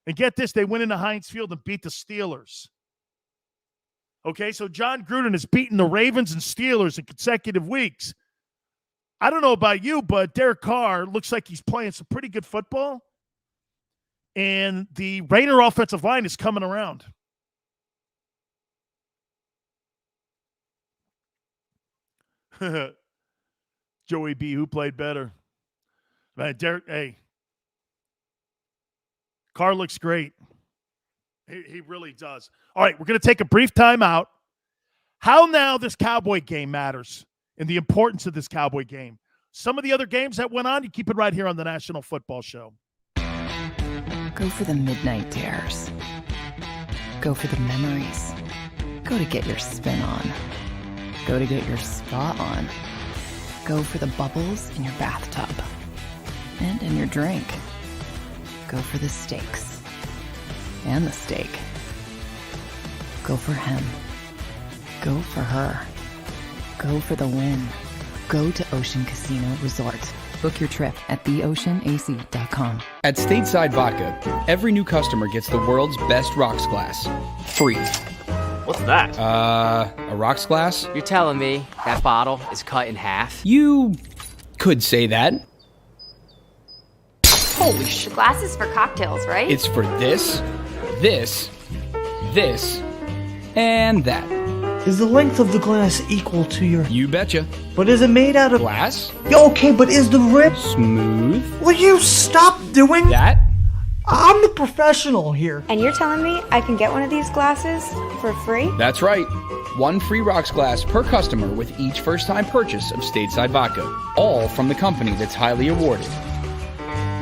And get this, they went into Heinz Field and beat the Steelers. Okay, so John Gruden has beaten the Ravens and Steelers in consecutive weeks. I don't know about you, but Derek Carr looks like he's playing some pretty good football. And the Raider offensive line is coming around. Joey B, who played better? Man, Derek, hey. Carr looks great. He really does. All right, we're going to take a brief time out. How now this Cowboy game matters and the importance of this Cowboy game. Some of the other games that went on, you keep it right here on the National Football Show. Go for the midnight dares. Go for the memories. Go to get your spin on. Go to get your spot on. Go for the bubbles in your bathtub and in your drink. Go for the stakes and the steak. Go for him. Go for her. Go for the win. Go to Ocean Casino Resort. Book your trip at theoceanac.com. At Stateside Vodka, every new customer gets the world's best rocks glass. Free. What's that? A rocks glass? You're telling me that bottle is cut in half? You could say that. Holy shit. Glasses for cocktails, right? It's for this, and that. Is the length of the glass equal to your... You betcha. But is it made out of... Glass? Yeah, okay, but is the rib... Smooth? Will you stop doing... That? I'm the professional here. And you're telling me I can get one of these glasses for free? That's right. One free rocks glass per customer with each first-time purchase of Stateside Vodka. All from the company that's highly awarded.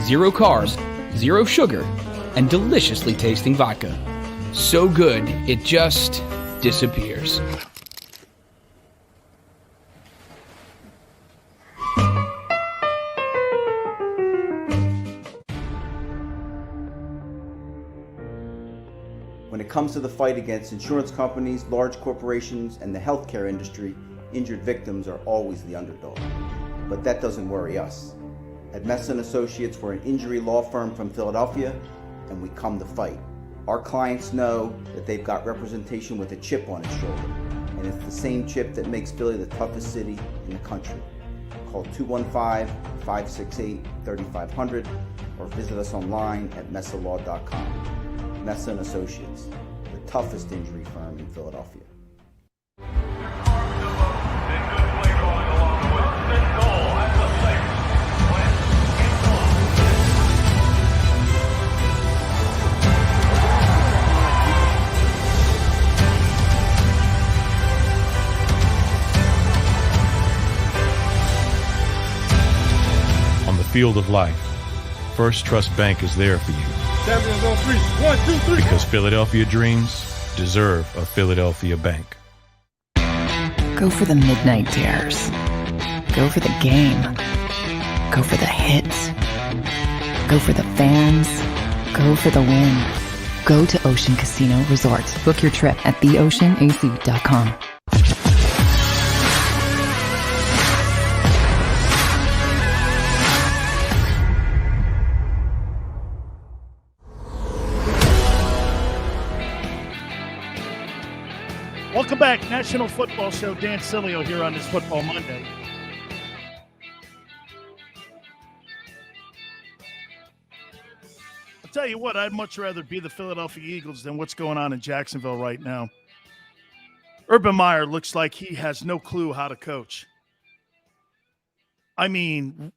0 carbs, 0 sugar, and deliciously tasting vodka. So good, it just disappears. When it comes to the fight against insurance companies, large corporations, and the healthcare industry, injured victims are always the underdog. But that doesn't worry us. At Messa & Associates, we're an injury law firm from Philadelphia, and we come to fight. Our clients know that they've got representation with a chip on its shoulder, and it's the same chip that makes Philly the toughest city in the country. Call 215-568-3500 or visit us online at messalaw.com. Messa & Associates, the toughest injury firm in Philadelphia. Field of life, First Trust Bank is there for you. Champions on 3. 1, 2, 3. Because Philadelphia dreams deserve a Philadelphia bank. Go for the midnight dares. Go for the game. Go for the hits. Go for the fans. Go for the win. Go to Ocean Casino Resort. Book your trip at theoceanac.com. Welcome back, National Football Show. Dan Sileo here on this Football Monday. I'll tell you what, I'd much rather be the Philadelphia Eagles than what's going on in Jacksonville right now. Urban Meyer looks like he has no clue how to coach. I mean,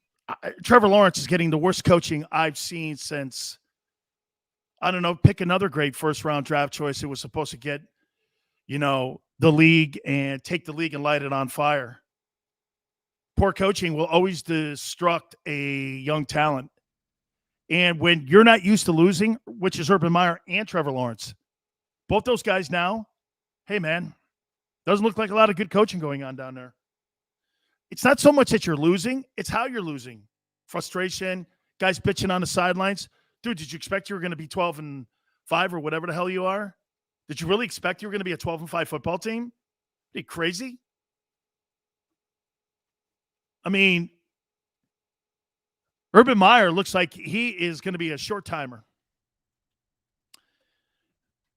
Trevor Lawrence is getting the worst coaching I've seen since, I don't know, pick another great first-round draft choice who was supposed to get, the league and take the league and light it on fire. Poor coaching will always destruct a young talent. And when you're not used to losing, which is Urban Meyer and Trevor Lawrence, Both those guys now, hey, man, doesn't look like a lot of good coaching going on down there. It's not so much that you're losing, it's how you're losing. Frustration, guys bitching on the sidelines. Dude, did you expect you were going to be 12-5 or whatever the hell you are? Did you really expect you were going to be a 12-5 football team? Are you crazy? I mean, Urban Meyer looks like he is going to be a short timer.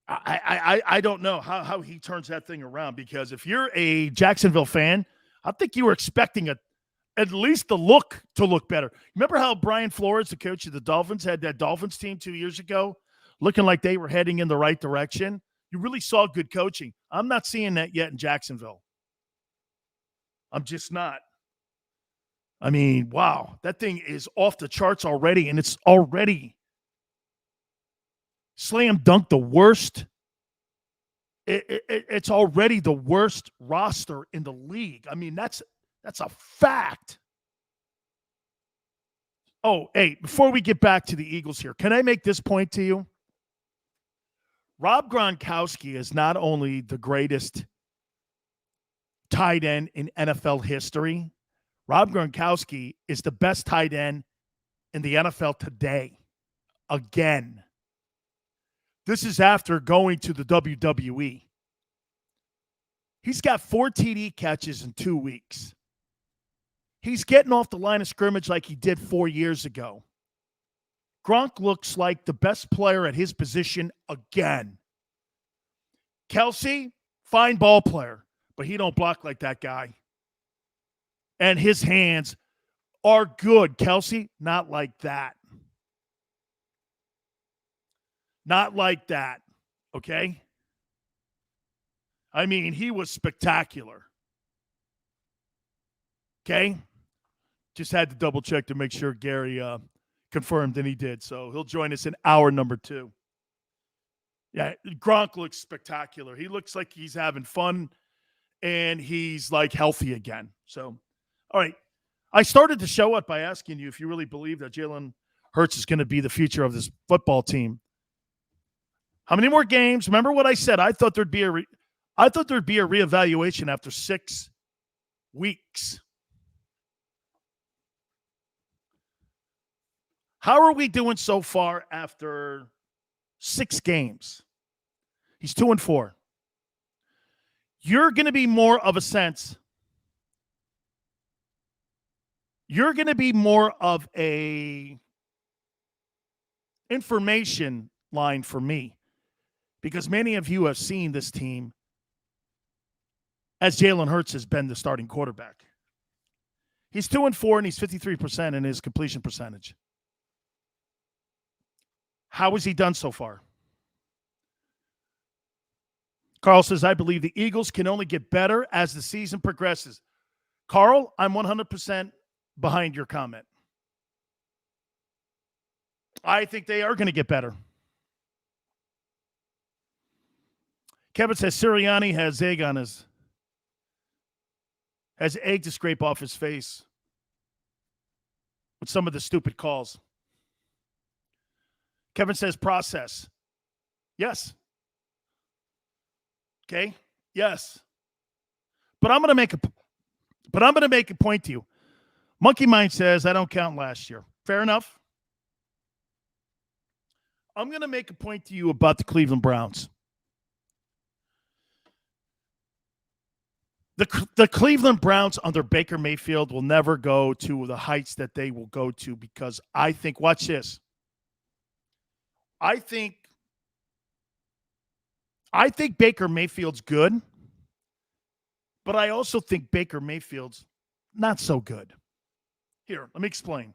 I don't know how he turns that thing around, because if you're a Jacksonville fan, I think you were expecting at least the look to look better. Remember how Brian Flores, the coach of the Dolphins, had that Dolphins team 2 years ago looking like they were heading in the right direction? You really saw good coaching. I'm not seeing that yet in Jacksonville. I'm just not. I mean, wow, that thing is off the charts already, and it's already slam dunk the worst. It's already the worst roster in the league. I mean, that's a fact. Oh, hey, before we get back to the Eagles here, can I make this point to you? Rob Gronkowski is not only the greatest tight end in NFL history, Rob Gronkowski is the best tight end in the NFL today. Again. This is after going to the WWE. He's got 4 TD catches in 2 weeks. He's getting off the line of scrimmage like he did 4 years ago. Gronk looks like the best player at his position again. Kelsey, fine ball player, but he don't block like that guy. And his hands are good. Kelsey, not like that. Not like that, okay? I mean, he was spectacular. Okay? Just had to double check to make sure Garry confirmed, and he did. So he'll join us in hour number 2. Yeah, Gronk looks spectacular. He looks like he's having fun, and he's, like, healthy again. So, all right. I started the show up by asking you if you really believe that Jalen Hurts is going to be the future of this football team. How many more games? Remember what I said? I thought there'd be a reevaluation after 6 weeks. How are we doing so far after 6 games? He's 2-4. You're going to be more of a sense. You're going to be more of a information line for me, because many of you have seen this team as Jalen Hurts has been the starting quarterback. He's 2-4, and he's 53% in his completion percentage. How has he done so far? Carl says, I believe the Eagles can only get better as the season progresses. Carl, I'm 100% behind your comment. I think they are going to get better. Kevin says Sirianni has egg to scrape off his face with some of the stupid calls. Kevin says process. Yes. Okay. Yes. But I'm going to make a point to you. Monkey Mind says I don't count last year. Fair enough. I'm going to make a point to you about the Cleveland Browns. The Cleveland Browns under Baker Mayfield will never go to the heights that they will go to, because I think, watch this. I think Baker Mayfield's good, but I also think Baker Mayfield's not so good. Here, let me explain.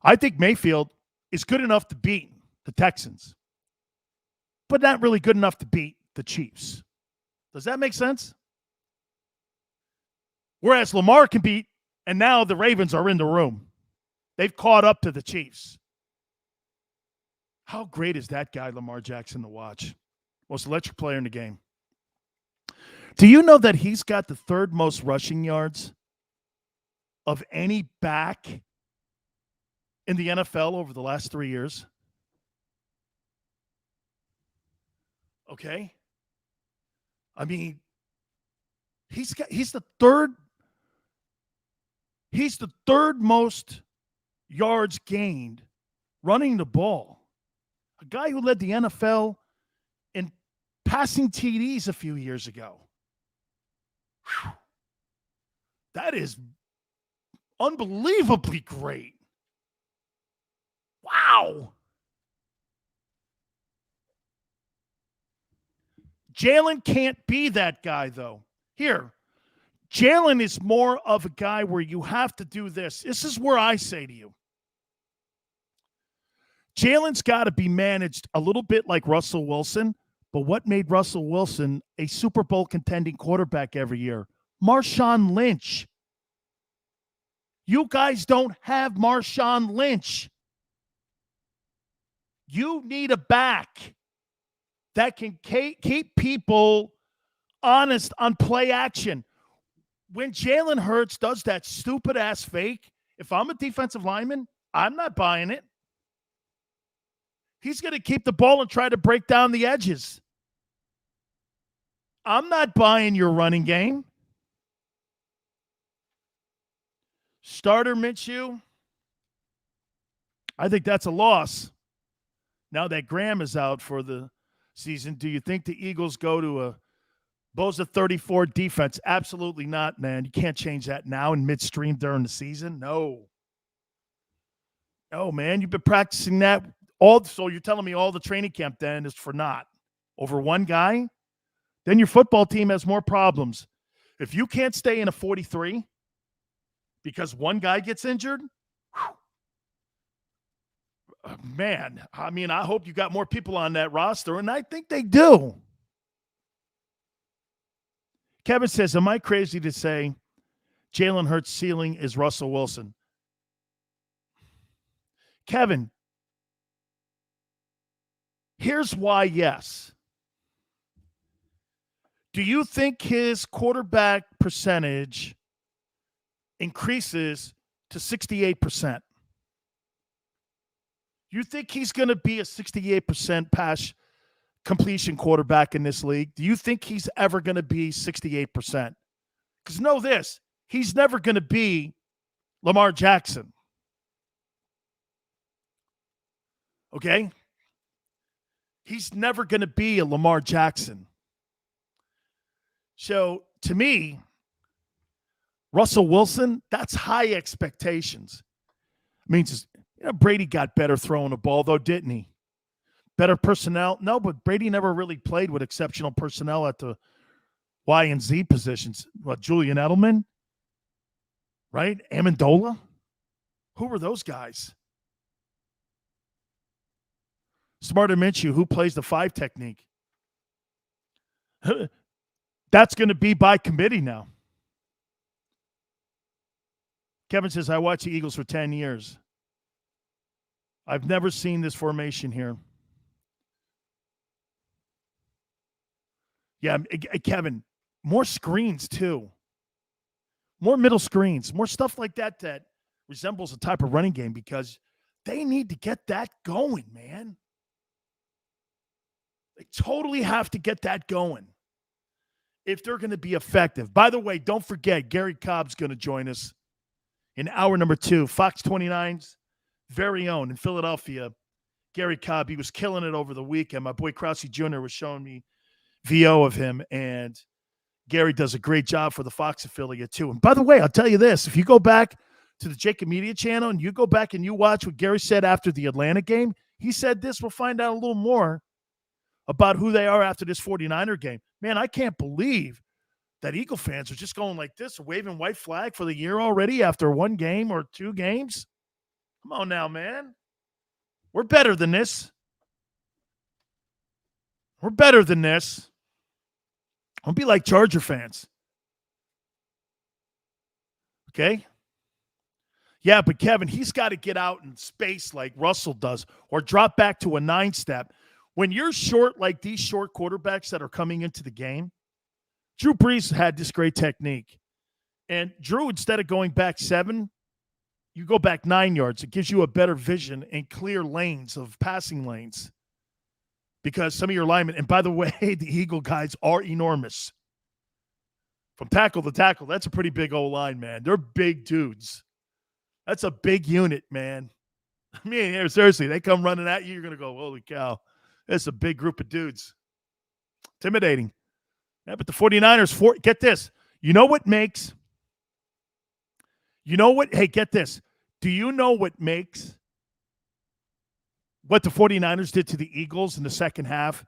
I think Mayfield is good enough to beat the Texans, but not really good enough to beat the Chiefs. Does that make sense? Whereas Lamar can beat, and now the Ravens are in the room. They've caught up to the Chiefs. How great is that guy, Lamar Jackson, to watch? Most electric player in the game. Do you know that he's got the 3rd most rushing yards of any back in the NFL over the last 3 years? Okay? I mean, he's the third most yards gained running the ball. A guy who led the NFL in passing TDs a few years ago. Whew. That is unbelievably great. Wow. Jalen can't be that guy, though. Here, Jalen is more of a guy where you have to do this. This is where I say to you, Jalen's got to be managed a little bit like Russell Wilson, but what made Russell Wilson a Super Bowl contending quarterback every year? Marshawn Lynch. You guys don't have Marshawn Lynch. You need a back that can keep people honest on play action. When Jalen Hurts does that stupid-ass fake, if I'm a defensive lineman, I'm not buying it. He's going to keep the ball and try to break down the edges. I'm not buying your running game. Starter Minshew, I think that's a loss. Now that Graham is out for the season, do you think the Eagles go to a Bosa 34 defense? Absolutely not, man. You can't change that now in midstream during the season. No, man. You've been practicing that so you're telling me all the training camp then is for naught over one guy? Then your football team has more problems. If you can't stay in a 43 because one guy gets injured, man, I mean, I hope you got more people on that roster, and I think they do. Kevin says, am I crazy to say Jalen Hurts' ceiling is Russell Wilson? Kevin, here's why yes. Do you think his quarterback percentage increases to 68%? You think he's going to be a 68% pass completion quarterback in this league? Do you think he's ever going to be 68%? Because know this, he's never going to be Lamar Jackson. Okay? He's never going to be a Lamar Jackson. So, to me, Russell Wilson, that's high expectations. It means, Brady got better throwing the ball, though, didn't he? Better personnel? No, but Brady never really played with exceptional personnel at the Y and Z positions. What, Julian Edelman? Right? Amendola? Who were those guys? Smarter Minshew, who plays the 5 technique? That's going to be by committee now. Kevin says, I watched the Eagles for 10 years. I've never seen this formation here. Yeah, Kevin, more screens too. More middle screens, more stuff like that that resembles a type of running game because they need to get that going, man. They totally have to get that going if they're going to be effective. By the way, don't forget, Garry Cobb's going to join us in hour number 2. Fox 29's very own in Philadelphia, Garry Cobb. He was killing it over the weekend. My boy Krause Jr. was showing me VO of him, and Garry does a great job for the Fox affiliate too. And by the way, I'll tell you this, if you go back to the JAKIB Media channel and you go back and you watch what Garry said after the Atlanta game, he said this, we'll find out a little more about who they are after this 49er game. Man, I can't believe that Eagle fans are just going like this, waving white flag for the year already after one game or 2 games. Come on now, man. We're better than this. We're better than this. Don't be like Charger fans. Okay? Yeah, but Kevin, he's got to get out in space like Russell does or drop back to a 9-step. When you're short like these short quarterbacks that are coming into the game, Drew Brees had this great technique. And Drew, instead of going back 7, you go back 9 yards. It gives you a better vision and clear lanes of passing lanes. because some of your linemen, and by the way, the Eagle guys are enormous. From tackle to tackle, that's a pretty big O-line, man. They're big dudes. That's a big unit, man. I mean, seriously, they come running at you, you're going to go, holy cow. That's a big group of dudes. Intimidating. Yeah, but the 49ers, get this. Hey, get this. Do you know what makes what the 49ers did to the Eagles in the second half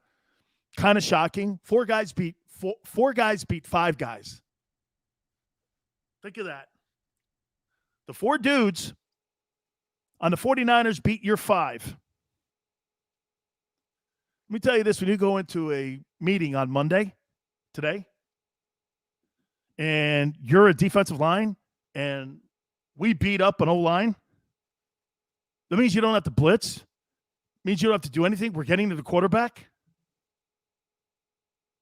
kind of shocking? Four guys beat five guys. Think of that. The four dudes on the 49ers beat your five. Let me tell you this. When you go into a meeting on Monday, today, and you're a defensive line, and we beat up an O-line, that means you don't have to blitz. It means you don't have to do anything. We're getting to the quarterback.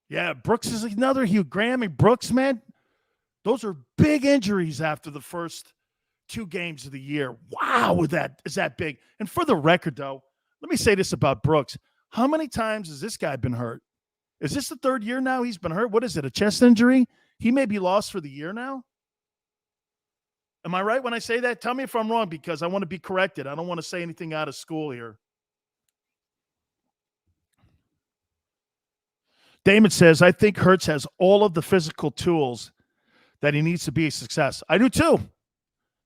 Yeah, Brooks is another Hugh Graham and Brooks, man. Those are big injuries after the first 2 games of the year. Wow, is that big? And for the record, though, let me say this about Brooks. How many times has this guy been hurt? Is this the 3rd year now he's been hurt? What is it, a chest injury? He may be lost for the year now? Am I right when I say that? Tell me if I'm wrong, because I want to be corrected. I don't want to say anything out of school here. Damon says, I think Hurts has all of the physical tools that he needs to be a success. I do too.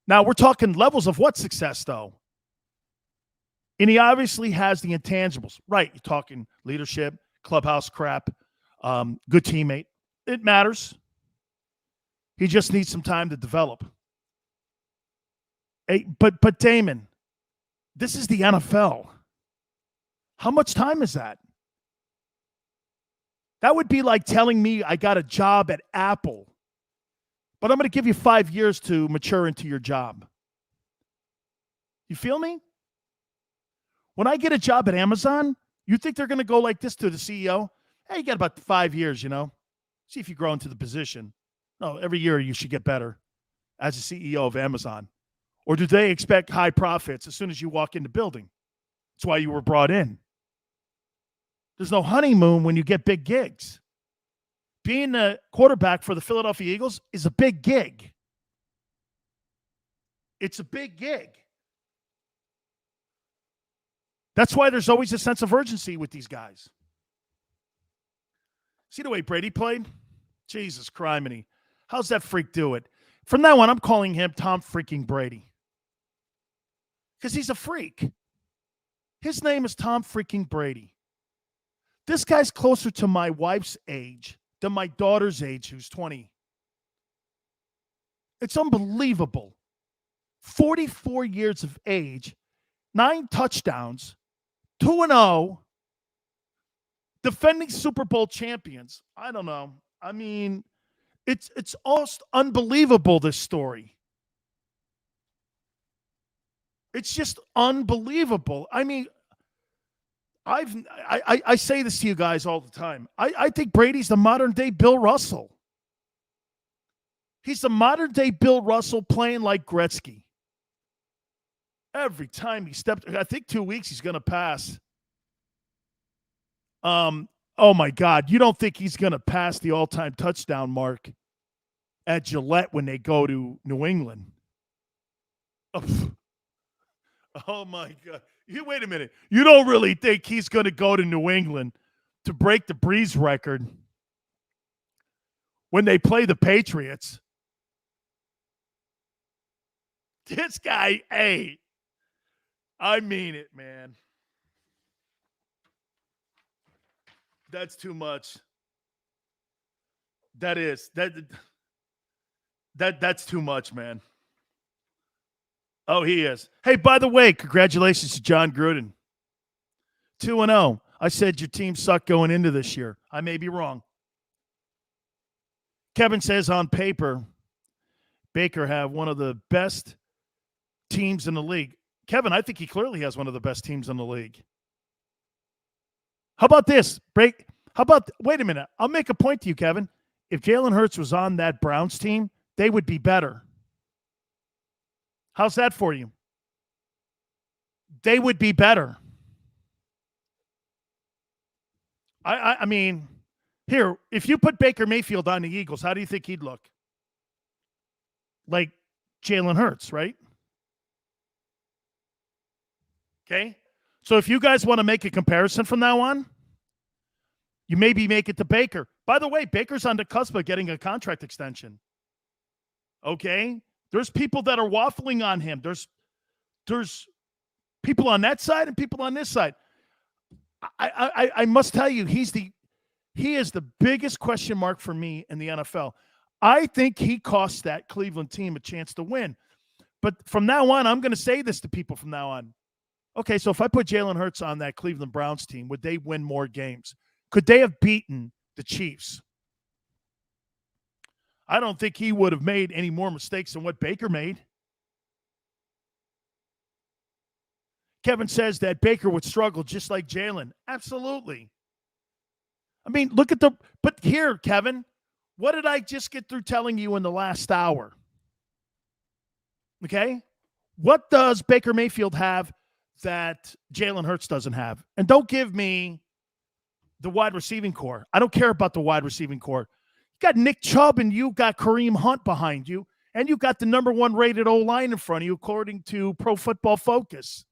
Now, we're talking levels of what success, though? And he obviously has the intangibles. Right, you're talking leadership, clubhouse crap, good teammate. It matters. He just needs some time to develop. Hey, but Damon, this is the NFL. How much time is that? That would be like telling me I got a job at Apple, but I'm going to give you 5 years to mature into your job. You feel me? When I get a job at Amazon, you think they're going to go like this to the CEO? Hey, you got about 5 years, See if you grow into the position. No, every year you should get better as a CEO of Amazon. Or do they expect high profits as soon as you walk in the building? That's why you were brought in. There's no honeymoon when you get big gigs. Being the quarterback for the Philadelphia Eagles is a big gig. It's a big gig. That's why there's always a sense of urgency with these guys. See the way Brady played? Jesus criminy. How's that freak do it? From now on, I'm calling him Tom freaking Brady. Because he's a freak. His name is Tom freaking Brady. This guy's closer to my wife's age than my daughter's age, who's 20. It's unbelievable. 44 years of age, 9 touchdowns, 2-0, defending Super Bowl champions. I don't know. I mean, it's almost unbelievable, this story. It's just unbelievable. I mean, I say this to you guys all the time. I think Brady's the modern-day Bill Russell. He's the modern-day Bill Russell playing like Gretzky. Every time he stepped, I think 2 weeks he's going to pass. Oh, my God. You don't think he's going to pass the all-time touchdown mark at Gillette when they go to New England? Oh, my God. Wait a minute. You don't really think he's going to go to New England to break the Breeze record when they play the Patriots? This guy, hey, I mean it, man. That's too much. That's too much, man. Oh, he is. Hey, by the way, congratulations to John Gruden. 2-0. I said your team sucked going into this year. I may be wrong. Kevin says on paper, Baker have one of the best teams in the league. Kevin, I think he clearly has one of the best teams in the league. How about this? Wait a minute. I'll make a point to you, Kevin. If Jalen Hurts was on that Browns team, they would be better. How's that for you? They would be better. I mean, here, if you put Baker Mayfield on the Eagles, how do you think he'd look? Like Jalen Hurts, right? Okay? So if you guys want to make a comparison from now on, you maybe make it to Baker. By the way, Baker's on the cusp of getting a contract extension. Okay? There's people that are waffling on him. There's people on that side and people on this side. I must tell you, he is the biggest question mark for me in the NFL. I think he cost that Cleveland team a chance to win. But from now on, I'm going to say this to people from now on. Okay, so if I put Jalen Hurts on that Cleveland Browns team, would they win more games? Could they have beaten the Chiefs? I don't think he would have made any more mistakes than what Baker made. Kevin says that Baker would struggle just like Jalen. Absolutely. I mean, but here, Kevin, what did I just get through telling you in the last hour? Okay? What does Baker Mayfield have that Jalen Hurts doesn't have? And don't give me the wide receiving core. I don't care about the wide receiving core. You got Nick Chubb and you got Kareem Hunt behind you, and you got the number 1 rated O-line in front of you, according to Pro Football Focus.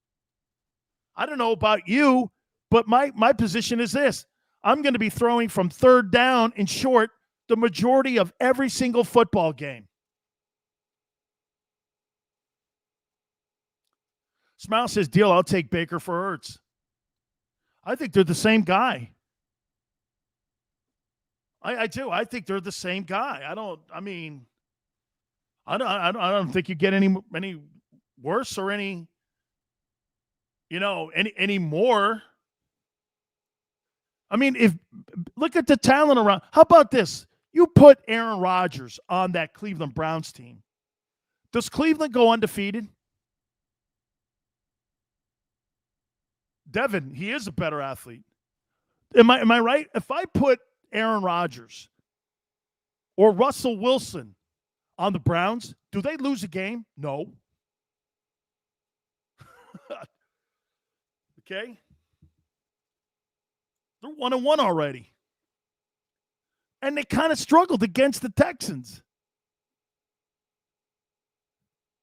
I don't know about you, but my position is this. I'm going to be throwing from third down and short the majority of every single football game. Smile says, deal, I'll take Baker for Hurts. I think they're the same guy. I do. I think they're the same guy. I don't think you get any worse or any more. I mean, look at the talent around. How about this? You put Aaron Rodgers on that Cleveland Browns team. Does Cleveland go undefeated? Devin, he is a better athlete. Am I right? If I put Aaron Rodgers or Russell Wilson on the Browns, do they lose a game? No. Okay? They're 1-1 already. And they kind of struggled against the Texans.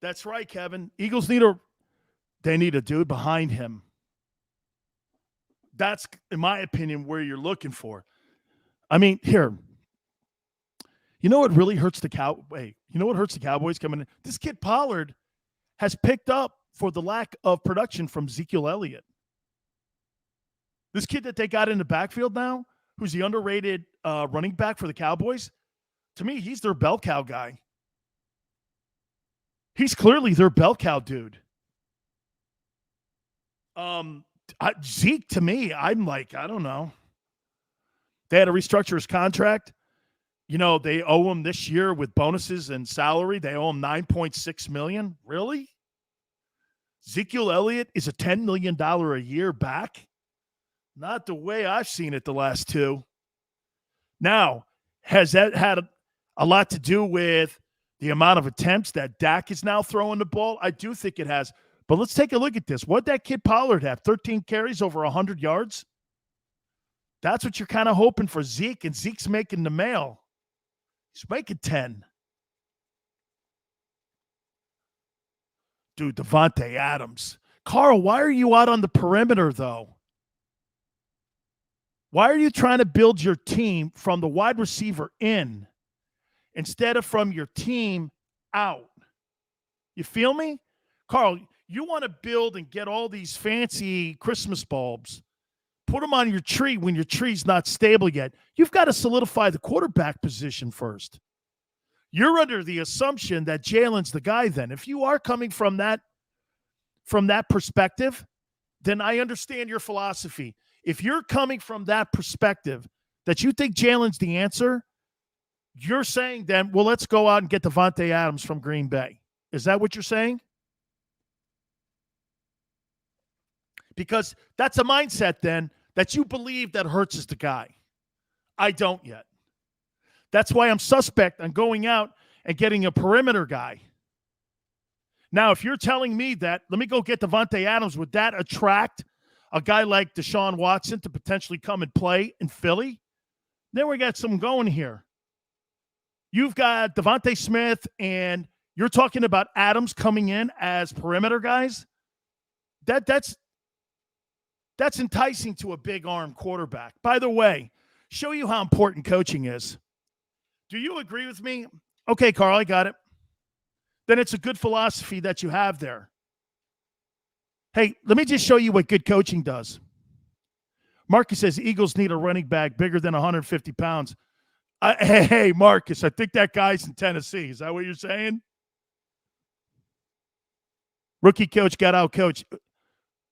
That's right, Kevin. Eagles need a dude behind him. That's, in my opinion, where you're looking for. I mean, here. You know what really hurts the Cowboys? You know what hurts the Cowboys coming in? This kid Pollard has picked up for the lack of production from Ezekiel Elliott. This kid that they got in the backfield now, who's the underrated running back for the Cowboys, to me, he's their bell cow guy. He's clearly their bell cow dude. Zeke, to me, I'm like, I don't know. They had to restructure his contract. You know, they owe him this year with bonuses and salary. They owe him $9.6 million. Really? Ezekiel Elliott is a $10 million a year back? Not the way I've seen it the last two. Now, has that had a lot to do with the amount of attempts that Dak is now throwing the ball? I do think it has. But let's take a look at this. What'd that kid Pollard have? 13 carries, over 100 yards? That's what you're kind of hoping for Zeke, and Zeke's making the mail. He's making 10. Dude, Devontae Adams. Carl, why are you out on the perimeter, though? Why are you trying to build your team from the wide receiver in instead of from your team out? You feel me? Carl, you want to build and get all these fancy Christmas bulbs, put them on your tree when your tree's not stable yet. You've got to solidify the quarterback position first. You're under the assumption that Jalen's the guy then. If you are coming from that perspective, then I understand your philosophy. If you're coming from that perspective that you think Jalen's the answer, you're saying then, well, let's go out and get Devontae Adams from Green Bay. Is that what you're saying? Because that's a mindset then that you believe that Hurts is the guy. I don't yet. That's why I'm suspect on going out and getting a perimeter guy. Now, if you're telling me that, let me go get Devontae Adams, would that attract a guy like Deshaun Watson to potentially come and play in Philly, then we got some going here. You've got Devontae Smith, and you're talking about Adams coming in as perimeter guys. That's enticing to a big arm quarterback. By the way, show you how important coaching is. Do you agree with me? Okay, Carl, I got it. Then it's a good philosophy that you have there. Hey, let me just show you what good coaching does. Marcus says Eagles need a running back bigger than 150 pounds. Hey, Marcus, I think that guy's in Tennessee. Is that what you're saying? Rookie coach got out coached.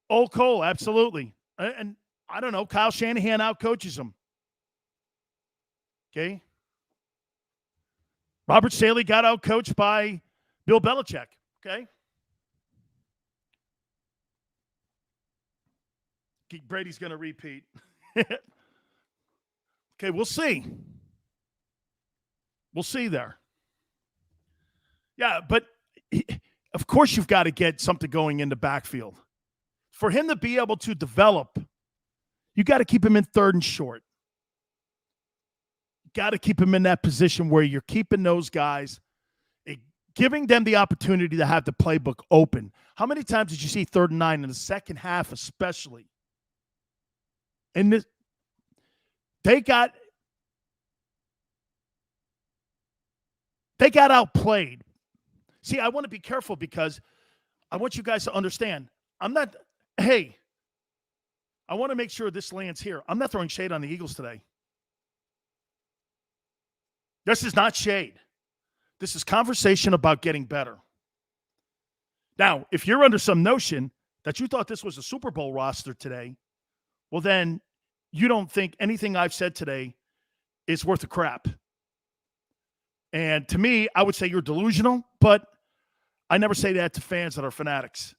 Old Cole, absolutely. And I don't know, Kyle Shanahan out coaches him. Okay. Robert Saleh got out coached by Bill Belichick. Okay. Brady's going to repeat. Okay, we'll see. We'll see there. Yeah, but of course you've got to get something going in the backfield. For him to be able to develop, you got to keep him in third and short. You got to keep him in that position where you're keeping those guys, giving them the opportunity to have the playbook open. How many times did you see 3rd and 9 in the second half especially? And this, they got outplayed. See, I want to be careful because I want you guys to understand. I want to make sure this lands here. I'm not throwing shade on the Eagles today. This is not shade. This is conversation about getting better. Now, if you're under some notion that you thought this was a Super Bowl roster today, well, then you don't think anything I've said today is worth a crap. And to me, I would say you're delusional, but I never say that to fans that are fanatics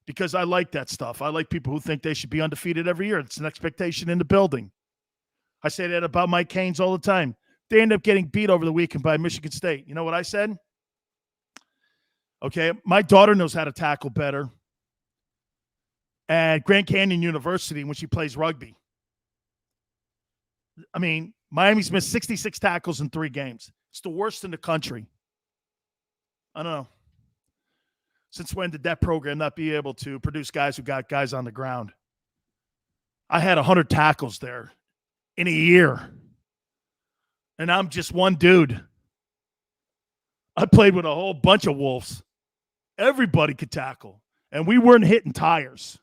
because I like that stuff. I like people who think they should be undefeated every year. It's an expectation in the building. I say that about Mike Canes all the time. They end up getting beat over the weekend by Michigan State. You know what I said? Okay, my daughter knows how to tackle better at Grand Canyon University when she plays rugby. I mean, Miami's missed 66 tackles in 3 games. It's the worst in the country. I don't know. Since when did that program not be able to produce guys who got guys on the ground? I had 100 tackles there in a year. And I'm just one dude. I played with a whole bunch of wolves. Everybody could tackle. And we weren't hitting tires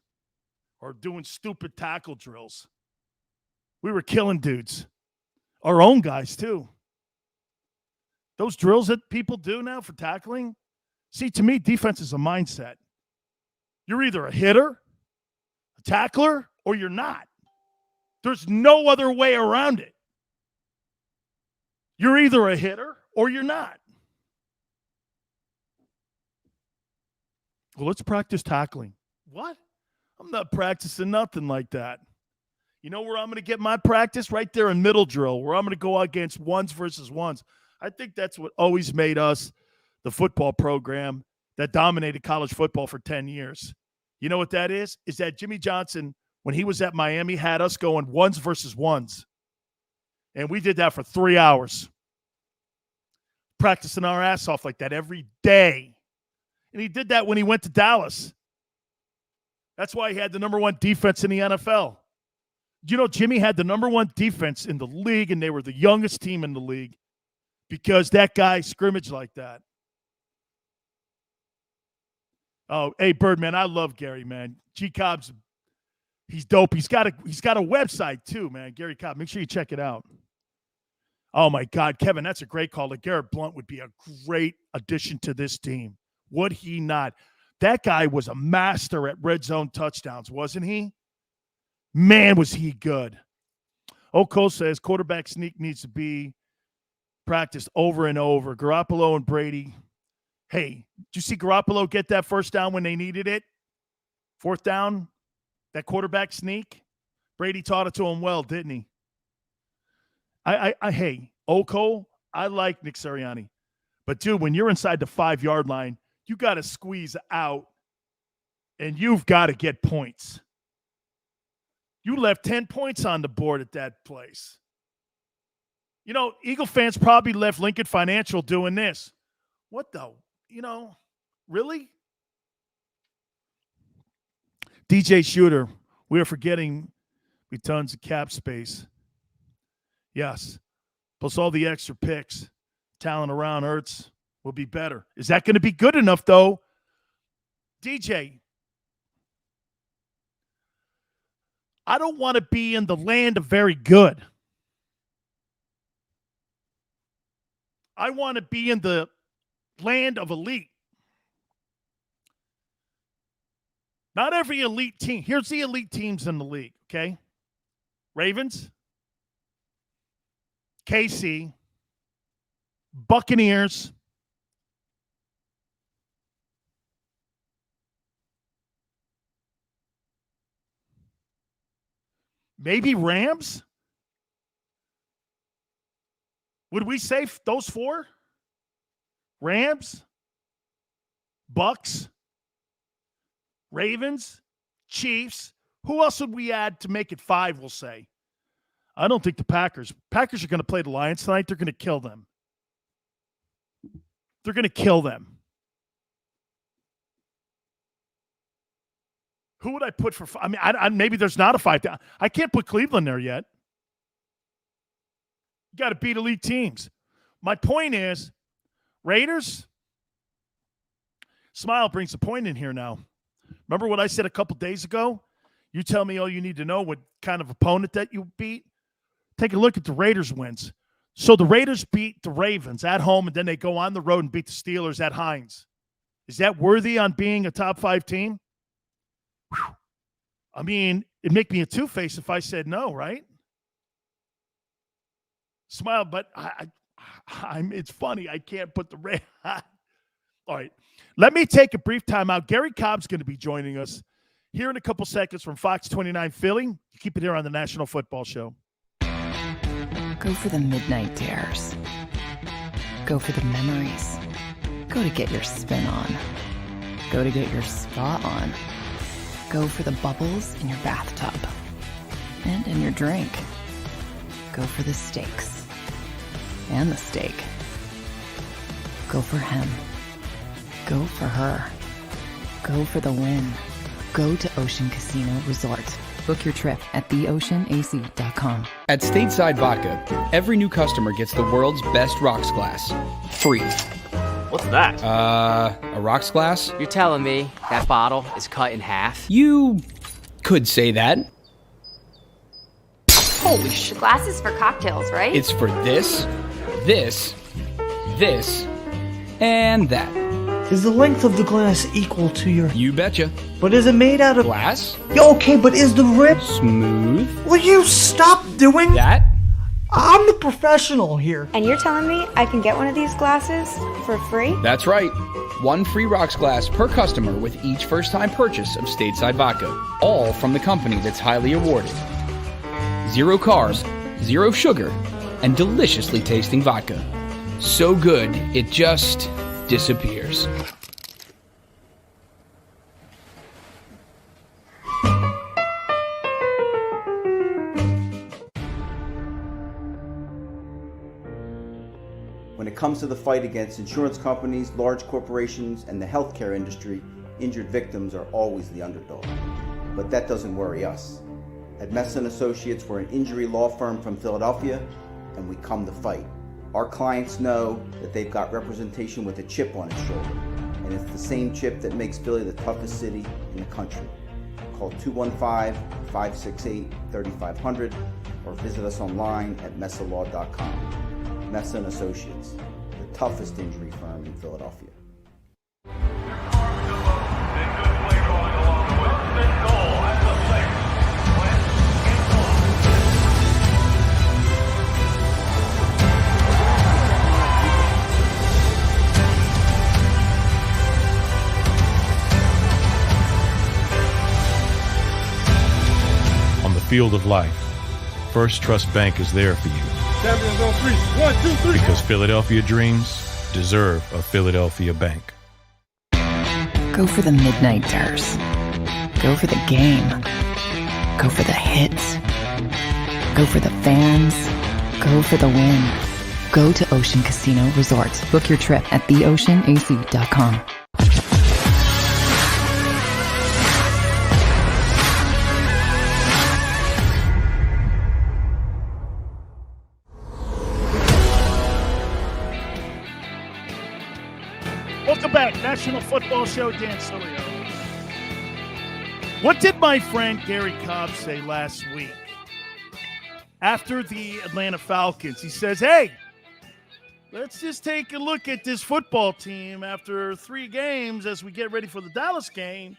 or doing stupid tackle drills. We were killing dudes. Our own guys, too. Those drills that people do now for tackling, see, to me, defense is a mindset. You're either a hitter, a tackler, or you're not. There's no other way around it. You're either a hitter or you're not. Well, let's practice tackling. What? I'm not practicing nothing like that. You know where I'm going to get my practice? Right there in middle drill, where I'm going to go against ones versus ones. I think that's what always made us the football program that dominated college football for 10 years. You know what that is? Is that Jimmy Johnson, when he was at Miami, had us going ones versus ones. And we did that for 3 hours. Practicing our ass off like that every day. And he did that when he went to Dallas. That's why he had the number 1 defense in the NFL. You know, Jimmy had the number 1 defense in the league, and they were the youngest team in the league because that guy scrimmaged like that. Oh, hey, Birdman, I love Garry, man. G Cobb's, he's dope. He's got a website too, man. Garry Cobb. Make sure you check it out. Oh my God, Kevin, that's a great call. LeGarrette Blount would be a great addition to this team. Would he not? That guy was a master at red zone touchdowns, wasn't he? Man, was he good. Cole says quarterback sneak needs to be practiced over and over. Garoppolo and Brady. Hey, did you see Garoppolo get that first down when they needed it? 4th down, that quarterback sneak. Brady taught it to him well, didn't he? Hey, Cole, I like Nick Sirianni. But, dude, when you're inside the 5-yard line, you got to squeeze out, and you've got to get points. You left 10 points on the board at that place. You know, Eagle fans probably left Lincoln Financial doing this. What the? You know, really? DJ Shooter, we are forgetting with tons of cap space. Yes. Plus all the extra picks. Talent around Hurts will be better. Is that going to be good enough, though? DJ, I don't want to be in the land of very good. I want to be in the land of elite. Not every elite team. Here's the elite teams in the league, okay? Ravens, KC, Buccaneers, maybe Rams? Would we say those four? Rams, Bucks, Ravens, Chiefs. Who else would we add to make it 5, we'll say? I don't think the Packers. Packers are going to play the Lions tonight. They're going to kill them. They're going to kill them. Who would I put for? I mean, maybe there's not a 5. I can't put Cleveland there yet. You got to beat elite teams. My point is, Raiders. Smile brings a point in here now. Remember what I said a couple days ago? You tell me all you need to know what kind of opponent that you beat. Take a look at the Raiders' wins. So the Raiders beat the Ravens at home, and then they go on the road and beat the Steelers at Heinz. Is that worthy on being a top 5 team? Whew. I mean, it'd make me a two-face if I said no, right? Smile, but I'm. It's funny. I can't put the Raiders. All right. Let me take a brief time out. Garry Cobb's going to be joining us here in a couple seconds from Fox 29 Philly. You keep it here on the National Football Show. Go for the midnight dares. Go for the memories. Go to get your spin on. Go to get your spa on. Go for the bubbles in your bathtub and in your drink. Go for the stakes and the steak. Go for him. Go for her. Go for the win. Go to Ocean Casino Resort. Book your trip at theoceanac.com. At Stateside Vodka, every new customer gets the world's best rocks glass. Free. What's that? A rocks glass? You're telling me that bottle is cut in half? You could say that. Holy shit. The glass is for cocktails, right? It's for this, this, this, and that. Is the length of the glass equal to your... You betcha. But is it made out of... Glass? Yeah, okay, but is the rib... Smooth? Will you stop doing... That? I'm the professional here. And you're telling me I can get one of these glasses for free? That's right. 1 free rocks glass per customer with each first-time purchase of Stateside Vodka. All from the company that's highly awarded. 0 carbs, 0 sugar, and deliciously tasting vodka. So good, it just disappears. When it comes to the fight against insurance companies, large corporations, and the healthcare industry, injured victims are always the underdog. But that doesn't worry us. At Messon Associates, we're an injury law firm from Philadelphia, and we come to fight. Our clients know that they've got representation with a chip on its shoulder, and it's the same chip that makes Philly the toughest city in the country. Call 215-568-3500 or visit us online at messalaw.com. Messon Associates, the toughest injury firm in Philadelphia. Field of life, First Trust Bank is there for you. Champions on 3. 1, 2, 3. Because Philadelphia dreams deserve a Philadelphia bank. Go for the midnight dares. Go for the game. Go for the hits. Go for the fans. Go for the win. Go to Ocean Casino Resort. Book your trip at theoceanac.com. Welcome back. National Football Show, Dan Sileo. What did my friend Garry Cobb say last week? After the Atlanta Falcons, he says, hey, let's just take a look at this football team after 3 games as we get ready for the Dallas game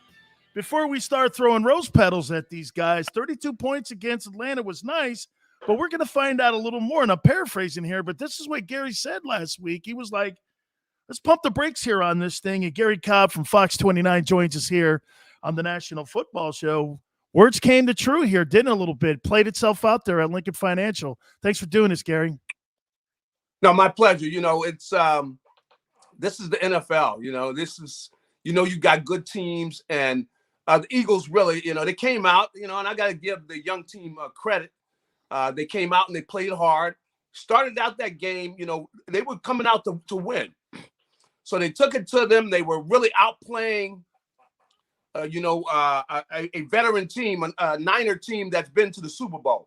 before we start throwing rose petals at these guys. 32 points against Atlanta was nice, but we're going to find out a little more. And I'm paraphrasing here, but this is what Garry said last week. He was like, let's pump the brakes here on this thing. And Garry Cobb from Fox 29 joins us here on the National Football Show. Words came to true here, didn't a little bit. Played itself out there at Lincoln Financial. Thanks for doing this, Garry. No, my pleasure. You know, it's this is the NFL. You know, this is, you know, you got good teams, and the Eagles really, you know, they came out, you know, and I got to give the young team credit. They came out and they played hard. Started out that game, you know, they were coming out to win. So they took it to them. They were really outplaying a veteran team, a Niner team that's been to the Super Bowl.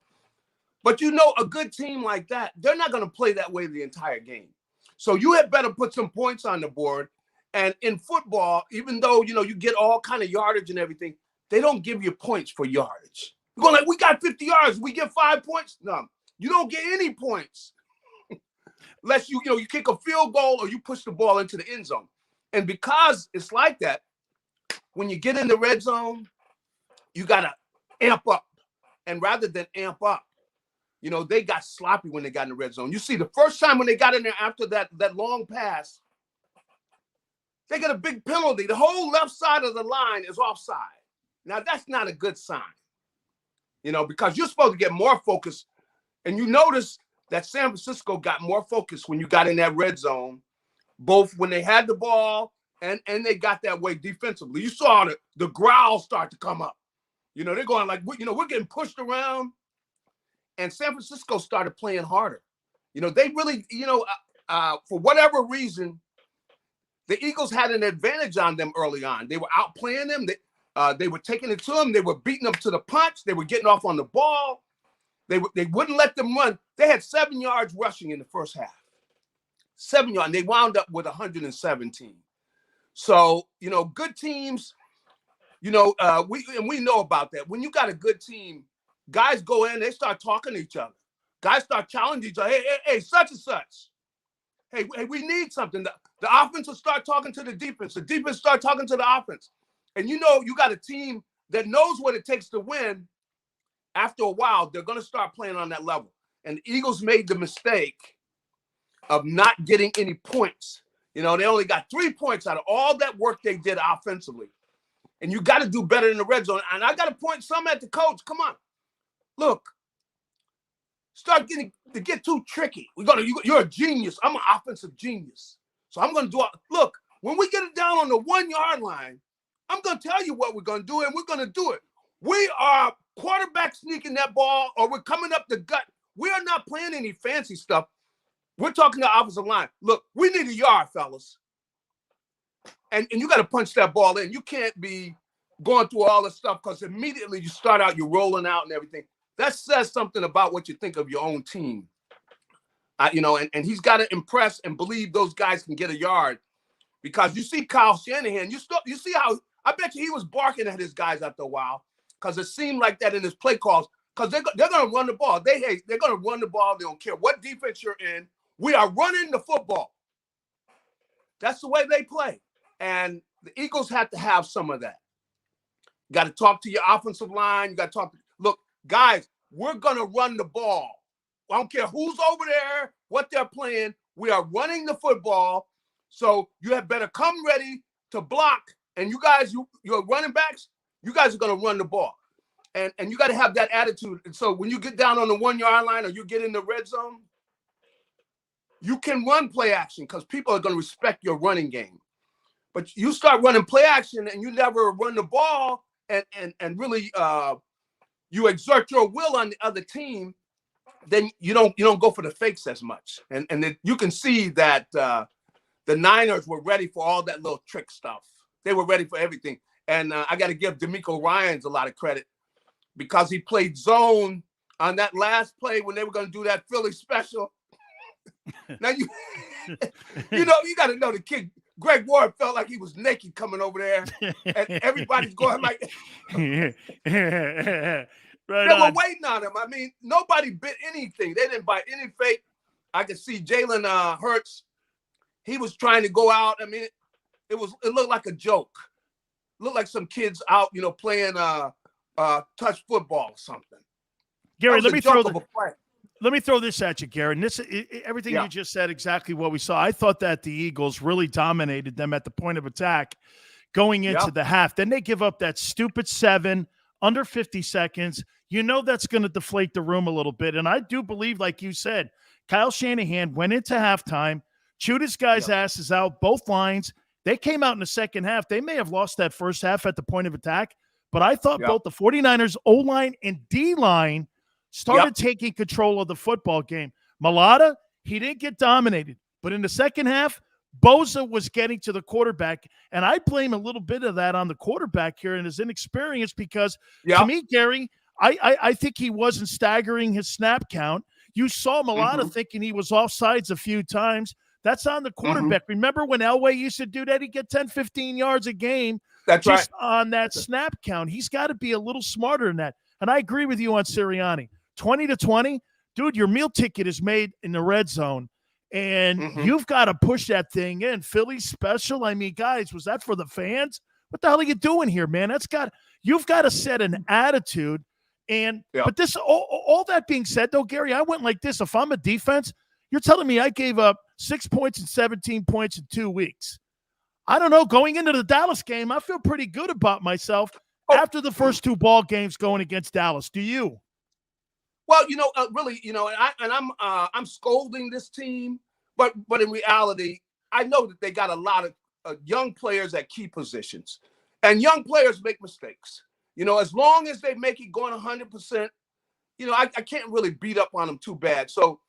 But, you know, a good team like that, they're not going to play that way the entire game. So you had better put some points on the board. And in football, even though, you know, you get all kind of yardage and everything, they don't give you points for yardage. You're going like, we got 50 yards. We get 5 points. No, you don't get any points unless you kick a field goal or you push the ball into the end zone. And because it's like that, when you get in the red zone, you got to amp up. And rather than amp up, you know, they got sloppy when they got in the red zone. You see, the first time when they got in there after that long pass, they got a big penalty. The whole left side of the line is offside. Now, that's not a good sign, you know, because you're supposed to get more focus. And you notice that San Francisco got more focus when you got in that red zone, both when they had the ball and they got that way defensively. You saw the growl start to come up. You know, they're going like, you know, we're getting pushed around. And San Francisco started playing harder. You know, they really, you know, for whatever reason, the Eagles had an advantage on them early on. They were outplaying them. They were taking it to them. They were beating them to the punch. They were getting off on the ball. They wouldn't let them run. They had 7 yards rushing in the first half. 7 yards. And they wound up with 117. So, you know, good teams, you know, we know about that. When you got a good team, guys go in, they start talking to each other. Guys start challenging each other. Hey, such and such. Hey, we need something. The offense will start talking to the defense. The defense start talking to the offense. And you know, you got a team that knows what it takes to win. After a while, they're going to start playing on that level. And the Eagles made the mistake of not getting any points. You know, they only got 3 points out of all that work they did offensively. And you got to do better in the red zone. And I got to point some at the coach. Come on. Look, start getting to get too tricky. You're a genius. I'm an offensive genius. So I'm going to do it. Look, when we get it down on the 1 yard line, I'm going to tell you what we're going to do, and we're going to do it. We are quarterback sneaking that ball, or we're coming up the gut. We are not playing any fancy stuff. We're talking to offensive line. Look, we need a yard, fellas. And you got to punch that ball in. You can't be going through all this stuff because immediately you start out, you're rolling out and everything. That says something about what you think of your own team. You know, and he's got to impress and believe those guys can get a yard, because you see Kyle Shanahan, you see how I bet you he was barking at his guys after a while, because it seemed like that in his play calls, because they're going to run the ball. They're going to run the ball. They don't care what defense you're in. We are running the football. That's the way they play. And the Eagles have to have some of that. You got to talk to your offensive line. You got to talk. Look, guys, we're going to run the ball. I don't care who's over there, what they're playing. We are running the football. So you have better come ready to block. And you guys, your running backs, you guys are going to run the ball. And you got to have that attitude. And so when you get down on the 1 yard line or you get in the red zone, you can run play action because people are going to respect your running game. But you start running play action and you never run the ball and really, you exert your will on the other team, then you don't go for the fakes as much. And then you can see that the Niners were ready for all that little trick stuff. They were ready for everything. And I got to give D'Amico Ryans a lot of credit because he played zone on that last play when they were going to do that Philly special. Now, you got to know the kid. Greg Ward felt like he was naked coming over there, and everybody's going like, Right they were waiting on him. I mean, nobody bit anything. They didn't buy any fake. I could see Jalen Hurts. He was trying to go out. I mean, it looked like a joke. It looked like some kids out, playing touch football or something. Gary, let me throw this at you, Garrett. And everything you just said, exactly what we saw. I thought that the Eagles really dominated them at the point of attack going into the half. Then they give up that stupid 7 under 50 seconds. That's going to deflate the room a little bit. And I do believe, like you said, Kyle Shanahan went into halftime, chewed his guys' asses out, both lines. They came out in the second half. They may have lost that first half at the point of attack, but I thought both the 49ers O-line and D-line started taking control of the football game. Mailata, he didn't get dominated. But in the second half, Bosa was getting to the quarterback. And I blame a little bit of that on the quarterback here and his inexperience because, to me, Gary, I think he wasn't staggering his snap count. You saw Mailata thinking he was offsides a few times. That's on the quarterback. Remember when Elway used to do that? He'd get 10, 15 yards a game on that snap count. He's got to be a little smarter than that. And I agree with you on Sirianni. 20-20, dude, your meal ticket is made in the red zone, and you've got to push that thing in. Philly special. I mean, guys, was that for the fans? What the hell are you doing here, man? You've got to set an attitude. And but this, all that being said, though, Gary, I went like this. If I'm a defense, you're telling me I gave up 6 points and 17 points in 2 weeks. I don't know. Going into the Dallas game, I feel pretty good about myself after the first 2 ball games going against Dallas. Do you? Well, really, I'm scolding this team, but in reality, I know that they got a lot of young players at key positions, and young players make mistakes. As long as they make it going 100%, I can't really beat up on them too bad. So,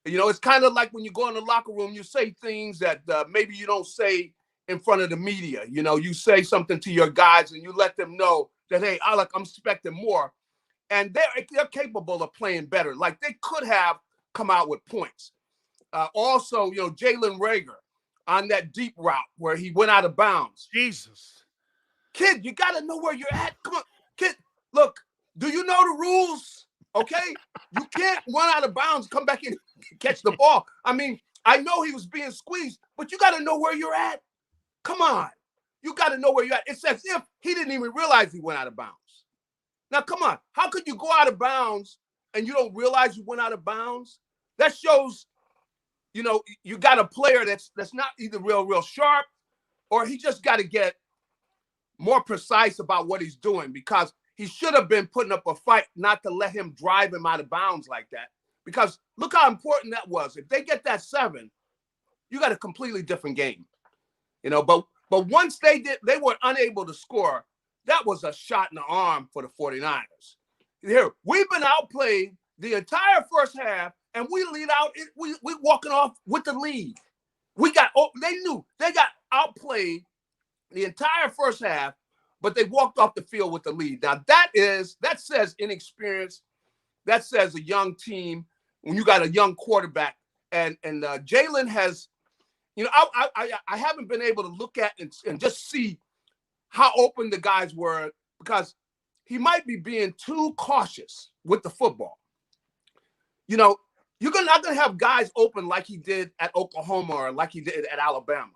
it's kind of like when you go in the locker room, you say things that maybe you don't say in front of the media. You say something to your guys and you let them know that, hey, I'm expecting more. And they're capable of playing better. Like they could have come out with points. Also, Jalen Reagor on that deep route where he went out of bounds. Jesus. Kid, you got to know where you're at. Come on, kid. Look, do you know the rules? Okay? You can't run out of bounds, come back and catch the ball. I mean, I know he was being squeezed, but you got to know where you're at. Come on. You got to know where you're at. It's as if he didn't even realize he went out of bounds. Now, come on. How could you go out of bounds and you don't realize you went out of bounds? That shows, you got a player that's not either real sharp, or he just got to get more precise about what he's doing, because he should have been putting up a fight not to let him drive him out of bounds like that. Because look how important that was. If they get that 7, you got a completely different game. But once they were unable to score. That was a shot in the arm for the 49ers. Here, we've been outplayed the entire first half, and we lead out. We walking off with the lead. They knew they got outplayed the entire first half, but they walked off the field with the lead. Now that says inexperience. That says a young team when you got a young quarterback, and Jalen has, I haven't been able to look at and just see how open the guys were, because he might be being too cautious with the football. You're not going to have guys open like he did at Oklahoma or like he did at Alabama.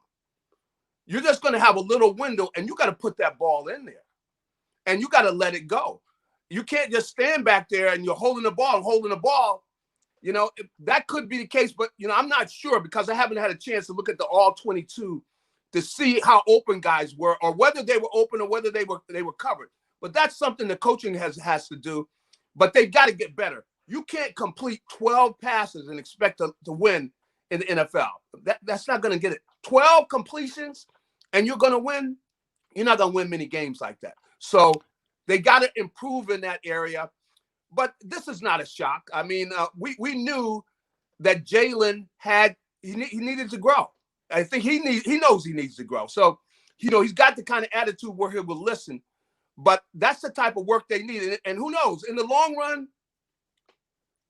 You're just going to have a little window, and you got to put that ball in there, and you got to let it go. You can't just stand back there and you're holding the ball. That could be the case, but I'm not sure, because I haven't had a chance to look at the all 22 to see how open guys were, or whether they were open or whether they were covered. But that's something the coaching has to do. But they got to get better. You can't complete 12 passes and expect to win in the NFL. That's not going to get it. 12 completions and you're going to win. You're not going to win many games like that. So they got to improve in that area. but this is not a shock. I mean, we knew that Jalen he needed to grow. I think he knows he needs to grow. So, he's got the kind of attitude where he will listen. But that's the type of work they need. And who knows, in the long run,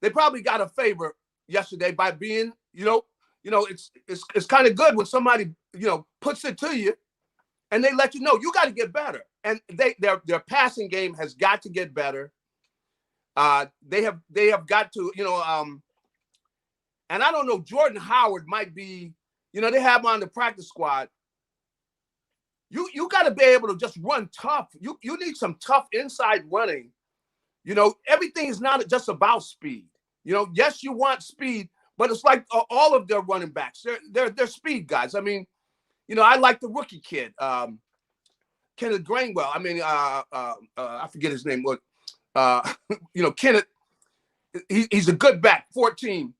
they probably got a favor yesterday by being, it's kind of good when somebody, puts it to you and they let you know you got to get better. And their passing game has got to get better. They have got to, and I don't know, Jordan Howard might be, they have him on the practice squad. You got to be able to just run tough. You need some tough inside running. Everything is not just about speed. Yes, you want speed, but it's like all of their running backs. They're speed guys. I mean, I like the rookie kid, Kenneth Gainwell. I mean, I forget his name. Kenneth, he's a good back, 14.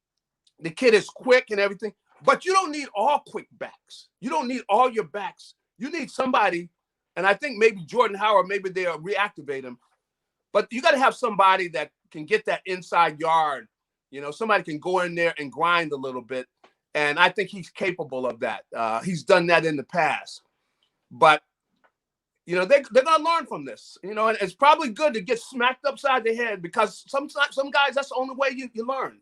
The kid is quick and everything, but you don't need all quick backs. You don't need all your backs. You need somebody, and I think maybe Jordan Howard, maybe they'll reactivate him, but you got to have somebody that can get that inside yard. Somebody can go in there and grind a little bit, and I think he's capable of that. He's done that in the past, but they're going to learn from this. And it's probably good to get smacked upside the head because some guys, that's the only way you learn.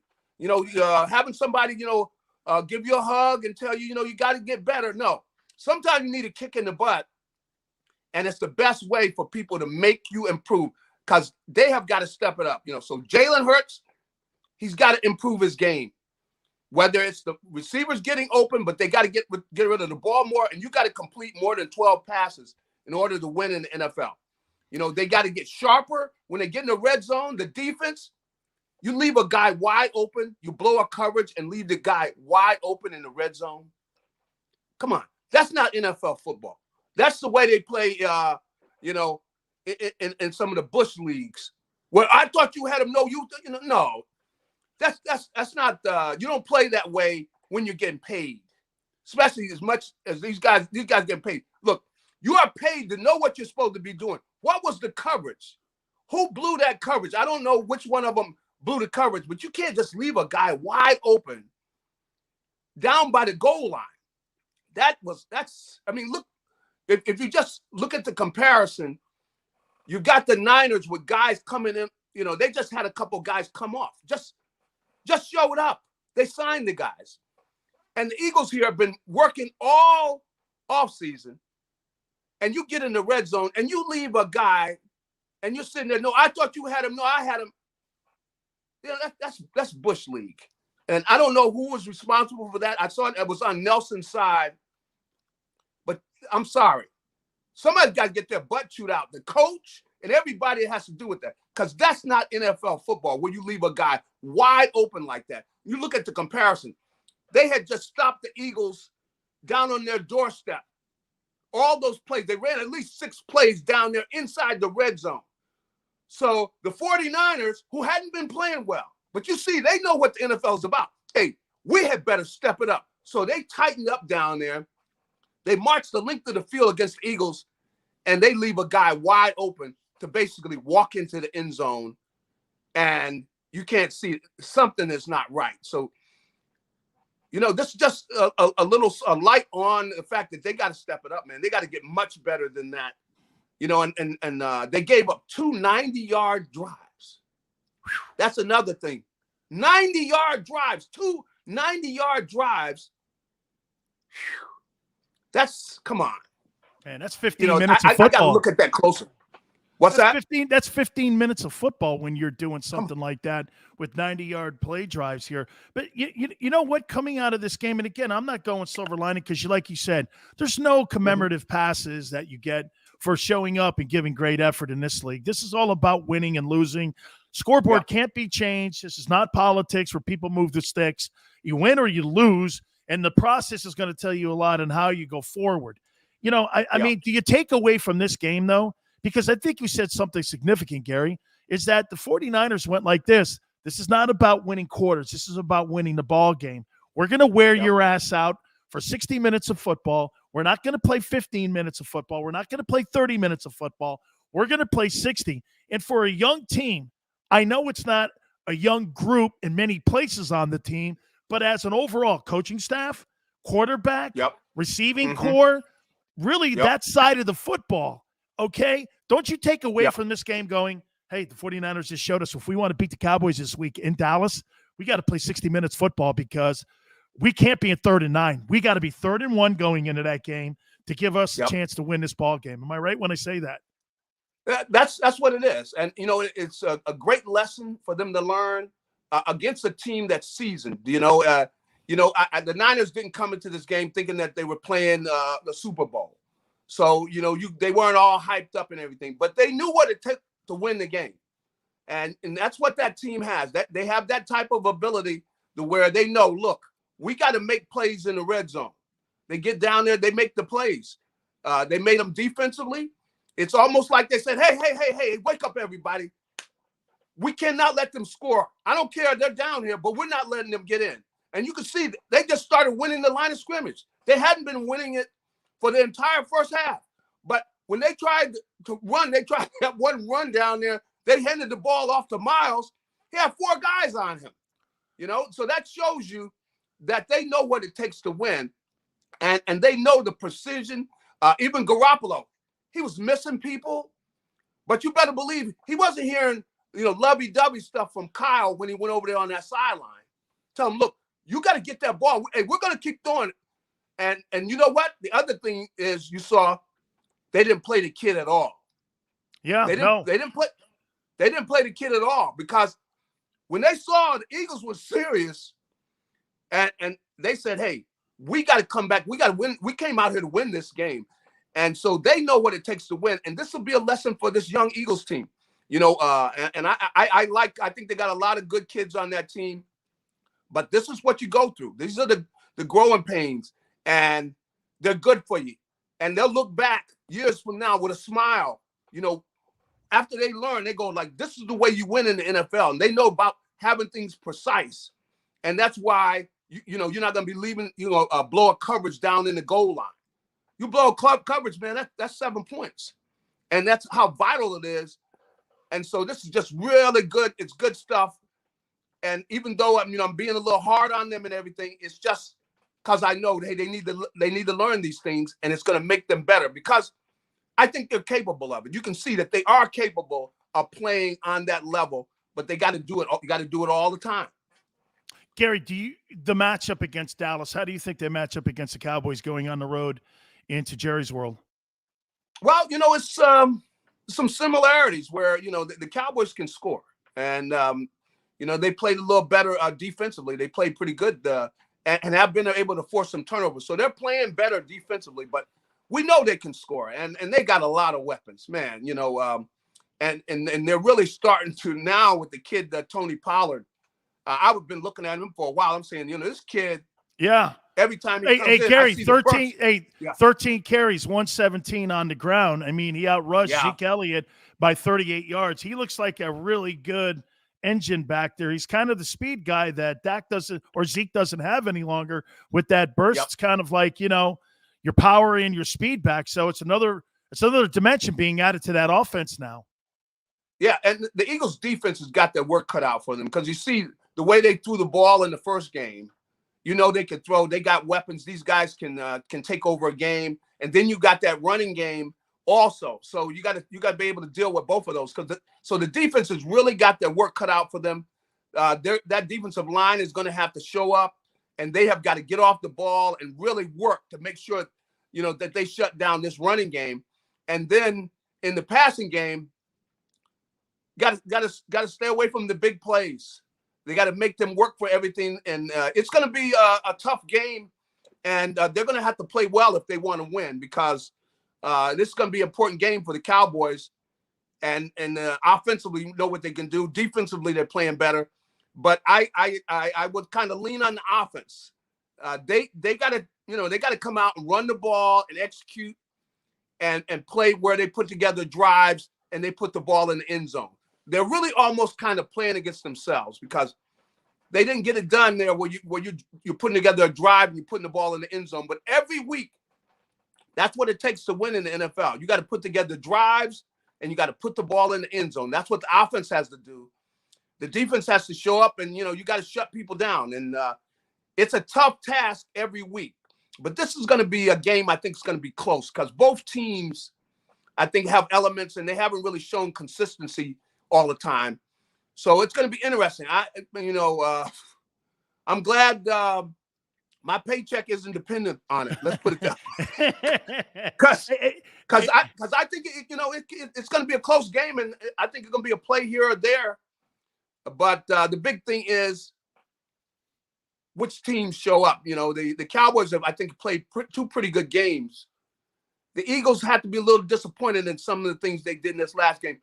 Having somebody give you a hug and tell you you got to get better. No. Sometimes you need a kick in the butt, and it's the best way for people to make you improve because they have got to step it up. So Jalen Hurts, he's got to improve his game, whether it's the receivers getting open, but they got to get rid of the ball more, and you got to complete more than 12 passes in order to win in the NFL. They got to get sharper when they get in the red zone. The defense, you leave a guy wide open, you blow a coverage and leave the guy wide open in the red zone. Come on. That's not NFL football. That's the way they play, in some of the Bush leagues. Where I thought you had them. No, that's not. You don't play that way when you're getting paid, especially as much as these guys getting paid. Look, you are paid to know what you're supposed to be doing. What was the coverage? Who blew that coverage? I don't know which one of them blew the coverage, but you can't just leave a guy wide open down by the goal line. Look, if you just look at the comparison, you got the Niners with guys coming in, they just had a couple guys come off, just showed up. They signed the guys. And the Eagles here have been working all offseason, and you get in the red zone and you leave a guy and you're sitting there, no, I thought you had him. No, I had him. That's Bush League. And I don't know who was responsible for that. I saw it was on Nelson's side. But I'm sorry. Somebody's got to get their butt chewed out. The coach and everybody has to do with that. Because that's not NFL football where you leave a guy wide open like that. You look at the comparison. They had just stopped the Eagles down on their doorstep. All those plays. They ran at least 6 plays down there inside the red zone. So the 49ers, who hadn't been playing well, but you see, they know what the NFL is about. Hey, we had better step it up. So they tightened up down there. They marched the length of the field against the Eagles, and they leave a guy wide open to basically walk into the end zone, and you can't see something is not right. So, this is just a little light on the fact that they got to step it up, man. They got to get much better than that, and they gave up 2 90-yard drives. That's another thing. 90-yard drives, 2 90-yard drives. Come on. Man, that's 15 minutes of football. I got to look at that closer. What's that? 15, that's 15 minutes of football when you're doing something like that with 90-yard play drives here. But you know what? Coming out of this game, and again, I'm not going silver lining because, like you said, there's no commemorative passes that you get for showing up and giving great effort in this league. This is all about winning and losing. Scoreboard can't be changed. This is not politics where people move the sticks. You win or you lose, and the process is going to tell you a lot on how you go forward. I mean, do you take away from this game, though? Because I think you said something significant, Garry, is that the 49ers went like this. This is not about winning quarters. This is about winning the ball game. We're going to wear your ass out for 60 minutes of football. We're not going to play 15 minutes of football. We're not going to play 30 minutes of football. We're going to play 60. And for a young team I know it's not a young group in many places on the team, but as an overall coaching staff, quarterback, receiving core, really that side of the football, okay? Don't you take away from this game going, hey, the 49ers just showed us if we want to beat the Cowboys this week in Dallas, we got to play 60 minutes football because we can't be in 3rd and 9. We got to be 3rd and 1 going into that game to give us a chance to win this ball game. Am I right when I say that? That's what it is. And, you know, it's a great lesson for them to learn against a team that's seasoned. The Niners didn't come into this game thinking that they were playing the Super Bowl. So, they weren't all hyped up and everything, but they knew what it took to win the game. And that's what that team has. That they have that type of ability to where they know, look, we got to make plays in the red zone. They get down there, they make the plays. They made them defensively. It's almost like they said, hey, wake up, everybody. We cannot let them score. I don't care. They're down here, but we're not letting them get in. And you can see they just started winning the line of scrimmage. They hadn't been winning it for the entire first half. But when they tried to run, they tried to have one run down there. They handed the ball off to Miles. He had 4 guys on him. So that shows you that they know what it takes to win. And they know the precision. Even Garoppolo, he was missing people. But you better believe he wasn't hearing, lovey-dovey stuff from Kyle when he went over there on that sideline. Tell him, look, you got to get that ball. Hey, we're going to keep throwing it. And you know what? The other thing is you saw they didn't play the kid at all. Yeah, They didn't play the kid at all because when they saw the Eagles were serious and they said, hey, we got to come back. We got to win. We came out here to win this game. And so they know what it takes to win. And this will be a lesson for this young Eagles team. I think they got a lot of good kids on that team. But this is what you go through. These are the growing pains. And they're good for you. And they'll look back years from now with a smile. After they learn, they go like, this is the way you win in the NFL. And they know about having things precise. And that's why, you're not going to be leaving, blow a coverage down in the goal line. You blow a club coverage, man, that's 7 points. And that's how vital it is. And so this is just really good. It's good stuff. And even though I'm being a little hard on them and everything, it's just because I know, hey, they need to learn these things, and it's going to make them better because I think they're capable of it. You can see that they are capable of playing on that level, but they got to do it. You got to do it all the time. Garry, the matchup against Dallas, how do you think they match up against the Cowboys going on the road into Jerry's world? Well, it's some similarities where, the Cowboys can score. And, they played a little better defensively. They played pretty good and have been able to force some turnovers. So they're playing better defensively, but we know they can score. And they got a lot of weapons, man, and they're really starting to now with the kid, Tony Pollard. I've been looking at him for a while. I'm saying, this kid. Yeah. Every time he comes in, Garry, 13 carries, 117 on the ground. I mean, he outrushed Zeke Elliott by 38 yards. He looks like a really good engine back there. He's kind of the speed guy that Dak doesn't or Zeke doesn't have any longer with that burst. It's kind of like, your power and your speed back. So it's another dimension being added to that offense now. Yeah, and the Eagles defense has got their work cut out for them because you see the way they threw the ball in the first game. They can throw. They got weapons. These guys can take over a game, and then you got that running game also. So you got to be able to deal with both of those so the defense has really got their work cut out for them. That defensive line is going to have to show up, and they have got to get off the ball and really work to make sure that they shut down this running game, and then in the passing game, got to stay away from the big plays. They got to make them work for everything, and it's going to be a tough game, and they're going to have to play well if they want to win because this is going to be an important game for the Cowboys. And offensively, you know what they can do. Defensively, they're playing better, but I would kind of lean on the offense. They got to come out and run the ball and execute, and play where they put together drives and they put the ball in the end zone. They're really almost kind of playing against themselves because they didn't get it done there where you're putting together a drive and you're putting the ball in the end zone. But every week, that's what it takes to win in the NFL. You got to put together drives and you got to put the ball in the end zone. That's what the offense has to do. the defense has to show up, and you got to shut people down. And it's a tough task every week. But this is going to be a game I think is going to be close because both teams, I think, have elements, and they haven't really shown consistency all the time. So it's going to be interesting. I'm glad my paycheck isn't dependent on it. Let's put it that way. Because I think it's going to be a close game, and I think it's going to be a play here or there. But the big thing is which teams show up. The Cowboys have, I think, played two pretty good games. The Eagles have to be a little disappointed in some of the things they did in this last game.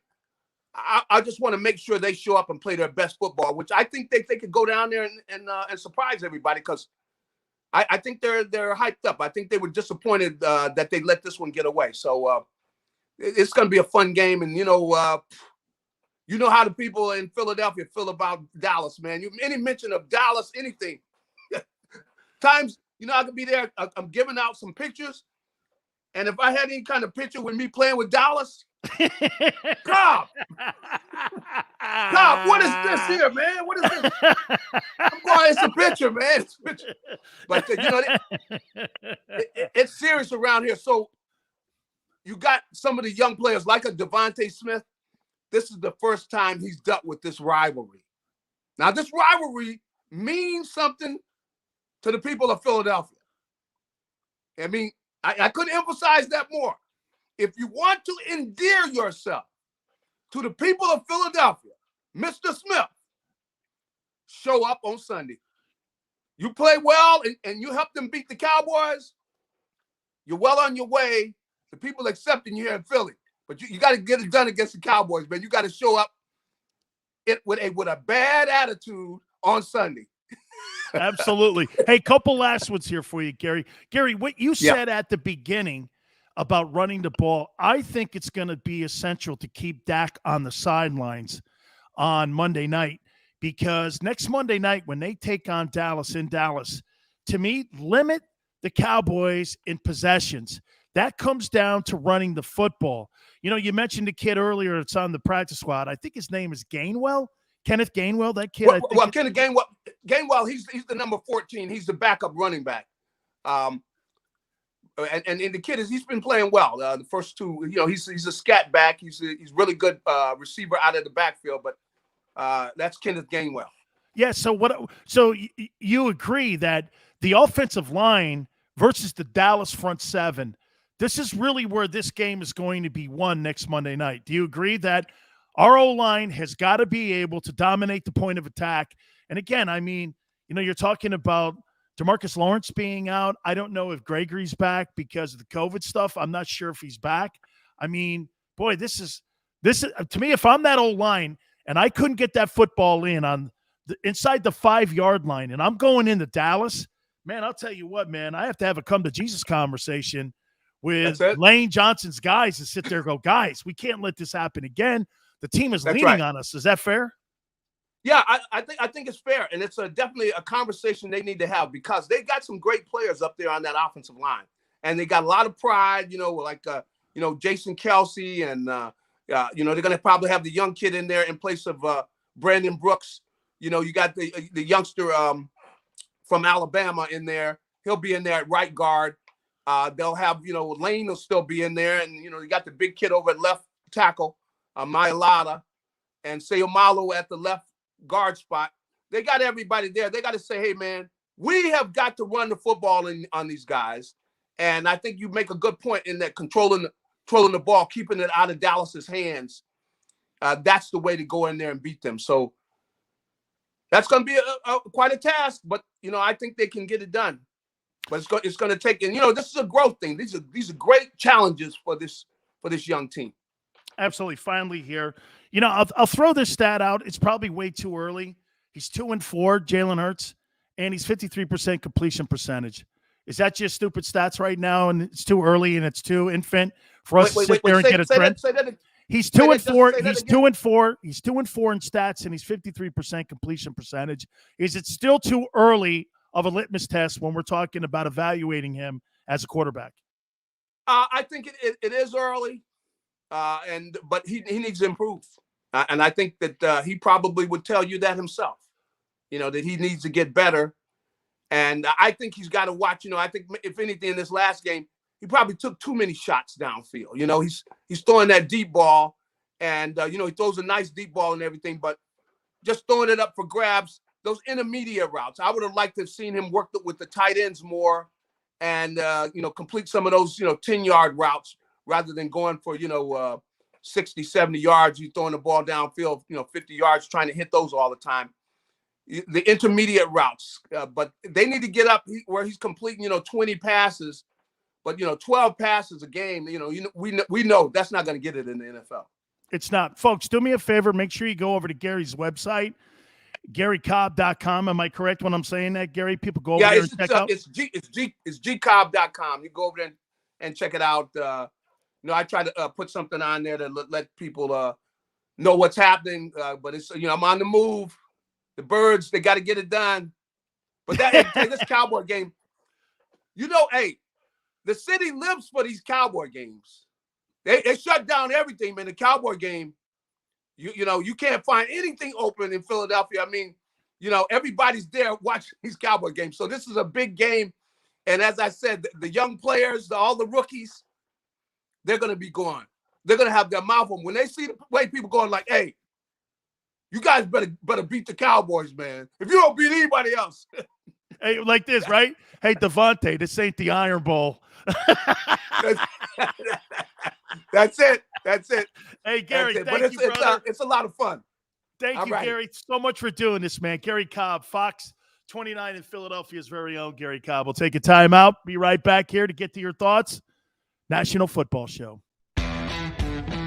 I just want to make sure they show up and play their best football, which I think they could go down there and surprise everybody because I think they're hyped up. I think they were disappointed that they let this one get away. So it's going to be a fun game, and you know how the people in Philadelphia feel about Dallas, man. Any mention of Dallas, anything, times I could be there. I'm giving out some pictures, and if I had any kind of picture with me playing with Dallas, Cobb, what is this here, man? What is this? I'm going, it's a picture, man. It's a picture. But it's serious around here. So you got some of the young players like a Devontae Smith. This is the first time he's dealt with this rivalry. Now, this rivalry means something to the people of Philadelphia. I mean, I couldn't emphasize that more. If you want to endear yourself to the people of Philadelphia, Mr. Smith, show up on Sunday. You play well and you help them beat the Cowboys, you're well on your way to people accepting you here in Philly. But you got to get it done against the Cowboys, man. You got to show up with a bad attitude on Sunday. Absolutely. Hey, couple last ones here for you, Gary. Gary, what you said at the beginning about running the ball, I think it's going to be essential to keep Dak on the sidelines on Monday night, because next Monday night when they take on Dallas in Dallas, to me, limit the Cowboys in possessions. That comes down to running the football. You mentioned the kid earlier that's on the practice squad. I think his name is Gainwell. Kenneth Gainwell, that kid. Kenneth Gainwell, he's the number 14. He's the backup running back. And the kid he's been playing well. The first two, he's a scat back. He's really good receiver out of the backfield. But that's Kenneth Gainwell. Yeah. So you agree that the offensive line versus the Dallas front seven, this is really where this game is going to be won next Monday night. Do you agree that our O-line has got to be able to dominate the point of attack? And again, I mean, you're talking about DeMarcus Lawrence being out. I don't know if Gregory's back because of the COVID stuff. I'm not sure if he's back. I mean, boy, this is to me, if I'm that O-line and I couldn't get that football in on inside the 5-yard line and I'm going into Dallas, man, I'll tell you what, man, I have to have a come to Jesus conversation with Lane Johnson's guys and sit there and go, guys, we can't let this happen again. The team is leaning on us. Is that fair? Yeah, I think it's fair, and it's definitely a conversation they need to have because they got some great players up there on that offensive line, and they got a lot of pride. Like Jason Kelsey, and they're going to probably have the young kid in there in place of Brandon Brooks. You got the youngster from Alabama in there. He'll be in there at right guard. They'll have Lane will still be in there, and you got the big kid over at left tackle, Mailata, and Sayomalo at the left guard spot. They got everybody there. They got to say, hey, man, we have got to run the football on these guys. And I think you make a good point in that controlling the ball, keeping it out of Dallas's hands. That's the way to go in there and beat them. So that's going to be quite a task, but I think they can get it done. But it's going to take, and this is a growth thing. These are great challenges for this young team. Absolutely. Finally here, I'll throw this stat out. It's probably way too early. He's 2-4, Jalen Hurts, and he's 53% completion percentage. Is that just stupid stats right now, and it's too early and it's too infant for us to sit there and get a trend? He's 2-4. He's 2-4. He's 2-4 in stats, and he's 53% completion percentage. Is it still too early of a litmus test when we're talking about evaluating him as a quarterback? I think it is early, but he needs to improve. And I think that he probably would tell you that himself, that he needs to get better. And I think he's got to watch, I think if anything in this last game, he probably took too many shots downfield. He's throwing that deep ball and, he throws a nice deep ball and everything, but just throwing it up for grabs, those intermediate routes. I would have liked to have seen him work with the tight ends more and, complete some of those, 10-yard routes rather than going for, 60, 70 yards. You throwing the ball downfield, 50 yards, trying to hit those all the time. The intermediate routes, but they need to get up where he's completing, 20 passes, but 12 passes a game. We know that's not going to get it in the NFL. It's not, folks. Do me a favor. Make sure you go over to Gary's website, GarryCobb.com. Am I correct when I'm saying that, Gary? People go over there and check out. It's JAKIB.com. You go over there and check it out. I try to put something on there to let people know what's happening. But it's I'm on the move. The Birds, they got to get it done. But this Cowboy game, hey, the city lives for these Cowboy games. They shut down everything, man. The Cowboy game, you can't find anything open in Philadelphia. I mean, everybody's there watching these Cowboy games. So this is a big game. And as I said, the young players, all the rookies, they're going to be going. They're going to have their mouth on. When they see the way people going like, hey, you guys better beat the Cowboys, man. If you don't beat anybody else. Hey, like this, right? Hey, Devontae, this ain't the Iron Bowl. That's it. Hey, Gary, thank you, brother. It's a lot of fun. Thank you, Gary, so much for doing this, man. Gary Cobb, Fox 29 in Philadelphia's very own Gary Cobb. We'll take a time out. Be right back here to get to your thoughts. National Football Show.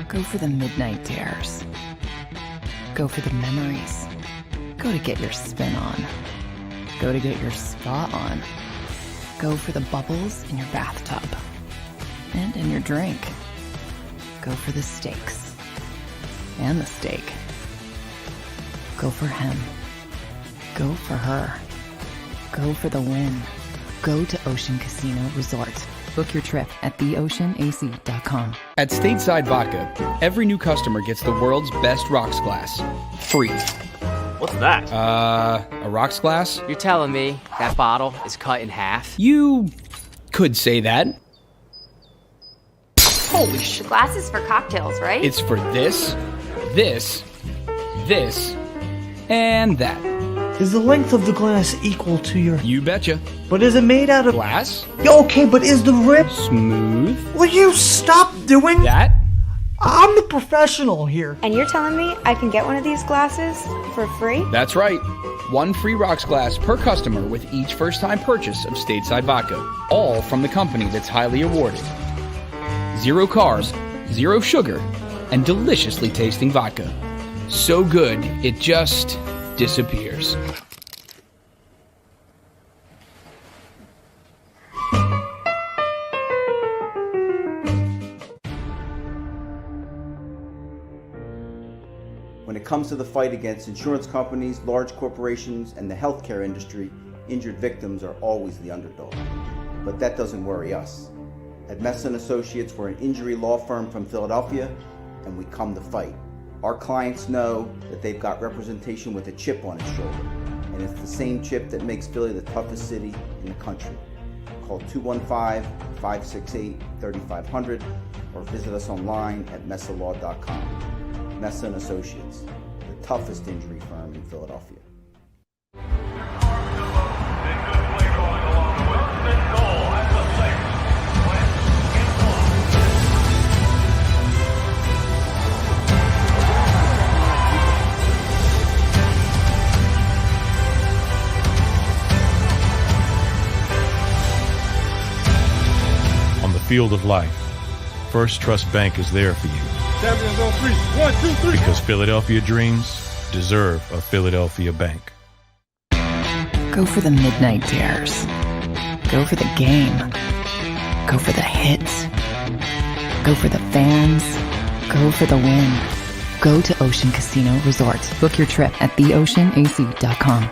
Go for the midnight dares. Go for the memories. Go to get your spin on. Go to get your spa on. Go for the bubbles in your bathtub and in your drink. Go for the steaks and the steak. Go for him. Go for her. Go for the win. Go to Ocean Casino Resort. Book your trip at theoceanac.com. At Stateside Vodka, every new customer gets the world's best rocks glass. Free. What's that? A rocks glass? You're telling me that bottle is cut in half? You could say that. Holy shit. The glass is for cocktails, right? It's for this, and that. Is the length of the glass equal to your... You betcha. But is it made out of... Glass? Yeah, okay, but is the rib... Smooth? Will you stop doing... That? I'm the professional here. And you're telling me I can get one of these glasses for free? That's right. One free rocks glass per customer with each first-time purchase of Stateside Vodka. All from the company that's highly awarded. 0 carbs, 0 sugar, and deliciously tasting vodka. So good, it just disappears. When it comes to the fight against insurance companies, large corporations, and the healthcare industry, injured victims are always the underdog. But that doesn't worry us. At Messon Associates, we're an injury law firm from Philadelphia, and we come to fight. Our clients know that they've got representation with a chip on its shoulder, and it's the same chip that makes Philly the toughest city in the country. Call 215-568-3500 or visit us online at messalaw.com. Messon Associates, the toughest injury firm in Philadelphia. Field of life, First Trust Bank is there for you. Champions on 3. 1, 2, 3. Because Philadelphia dreams deserve a Philadelphia bank. Go for the midnight dares. Go for the game. Go for the hits. Go for the fans. Go for the win. Go to Ocean Casino Resort. Book your trip at theoceanac.com.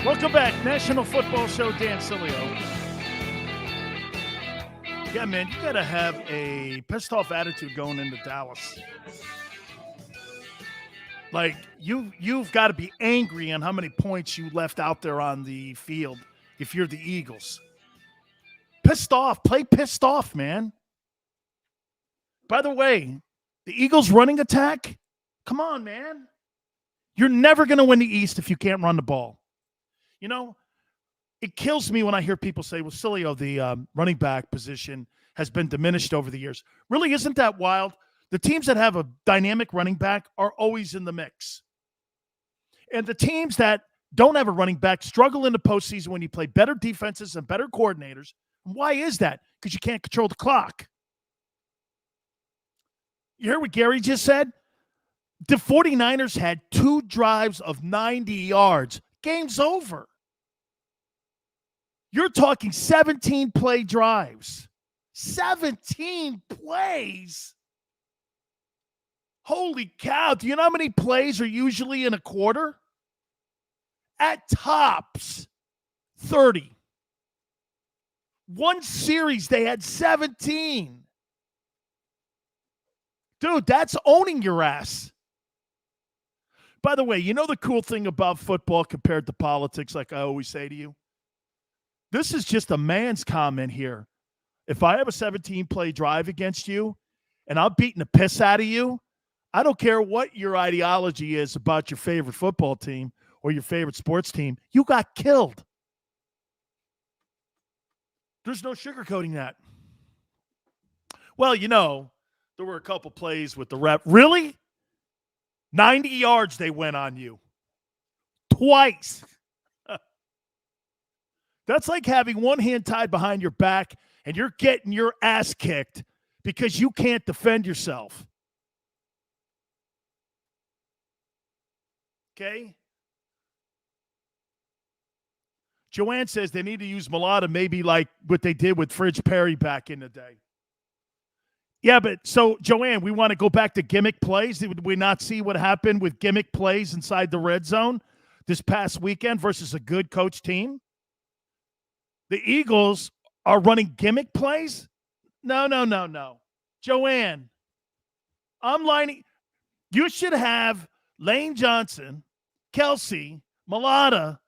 Welcome back. National Football Show, Dan Sileo. Yeah, man, you got to have a pissed-off attitude going into Dallas. Like, you've got to be angry on how many points you left out there on the field if you're the Eagles. Pissed off. Play pissed off, man. By the way, the Eagles' running attack, come on, man. You're never going to win the East if you can't run the ball. You know, it kills me when I hear people say, well, Sileo, the running back position has been diminished over the years. Really, isn't that wild? The teams that have a dynamic running back are always in the mix. And the teams that don't have a running back struggle in the postseason when you play better defenses and better coordinators. Why is that? Because you can't control the clock. You hear what Garry just said? The 49ers had 2 drives of 90 yards. Game's over. You're talking 17-play drives. 17 plays? Holy cow. Do you know how many plays are usually in a quarter? At tops, 30. One series, they had 17. Dude, that's owning your ass. By the way, you know the cool thing about football compared to politics, like I always say to you? This is just a man's comment here. If I have a 17-play drive against you and I'm beating the piss out of you, I don't care what your ideology is about your favorite football team or your favorite sports team. You got killed. There's no sugarcoating that. Well, you know, there were a couple plays with the ref. Really? 90 yards they went on you. Twice. That's like having one hand tied behind your back and you're getting your ass kicked because you can't defend yourself. Okay? Joanne says they need to use Mulata maybe like what they did with Fridge Perry back in the day. Yeah, but so, Joanne, we want to go back to gimmick plays. Did we not see what happened with gimmick plays inside the red zone this past weekend versus a good coach team? The Eagles are running gimmick plays? No. Joanne, I'm lining. You should have Lane Johnson, Kelsey, Mulata,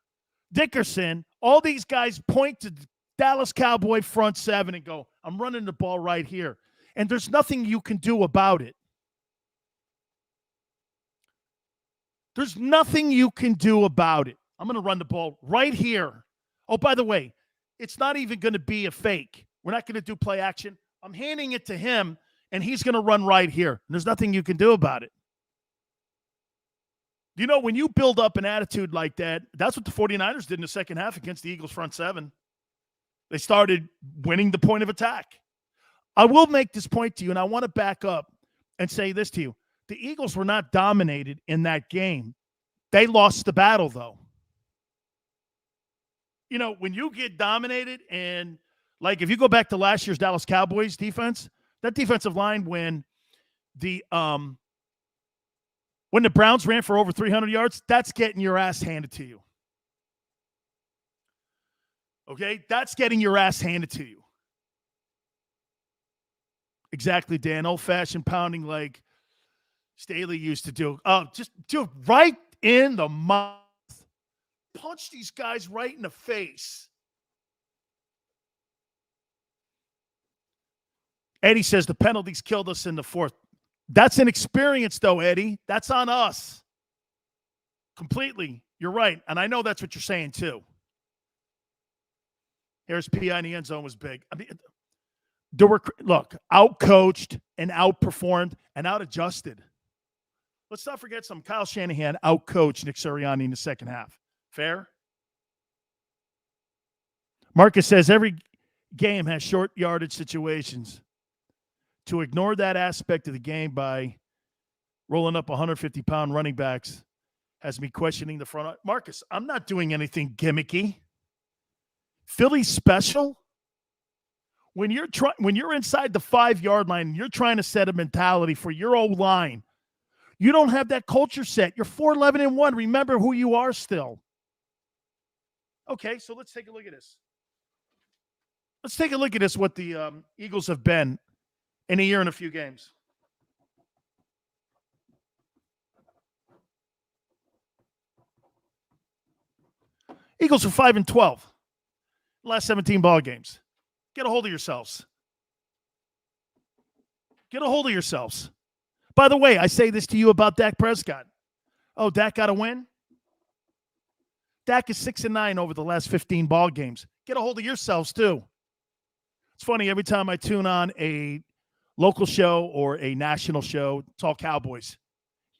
Dickerson, all these guys point to Dallas Cowboy front seven and go, I'm running the ball right here. And there's nothing you can do about it. There's nothing you can do about it. I'm going to run the ball right here. Oh, by the way, it's not even going to be a fake. We're not going to do play action. I'm handing it to him, and he's going to run right here. And there's nothing you can do about it. You know, when you build up an attitude like that, that's what the 49ers did in the second half against the Eagles front seven. They started winning the point of attack. I will make this point to you, and I want to back up and say this to you. The Eagles were not dominated in that game. They lost the battle, though. You know, when you get dominated and, like, if you go back to last year's Dallas Cowboys defense, that defensive line when the Browns ran for over 300 yards, that's getting your ass handed to you. Okay? That's getting your ass handed to you. Exactly, Dan. Old-fashioned pounding like Staley used to do. Just do right in the mouth. Punch these guys right in the face. Eddie says the penalties killed us in the fourth. That's inexperience, though, Eddie. That's on us. Completely. You're right. And I know that's what you're saying, too. Harris P.I. in the end zone was big. I mean, there were, look, out-coached and outperformed and out-adjusted. Let's not forget some. Kyle Shanahan out-coached Nick Sirianni in the second half. Fair? Marcus says every game has short yardage situations. To ignore that aspect of the game by rolling up 150-pound running backs has me questioning the front. Marcus, I'm not doing anything gimmicky. Philly's special. When you're inside the 5-yard line, and you're trying to set a mentality for your old line. You don't have that culture set. You're 4-11-1. Remember who you are still. Okay, so let's take a look at this. Let's take a look at this, what the Eagles have been in a year and a few games. Eagles are 5-12. Last 17 ball games. Get a hold of yourselves. Get a hold of yourselves. By the way, I say this to you about Dak Prescott. Oh, Dak got a win? Dak is 6-9 over the last 15 ball games. Get a hold of yourselves, too. It's funny, every time I tune on a local show or a national show, it's all Cowboys.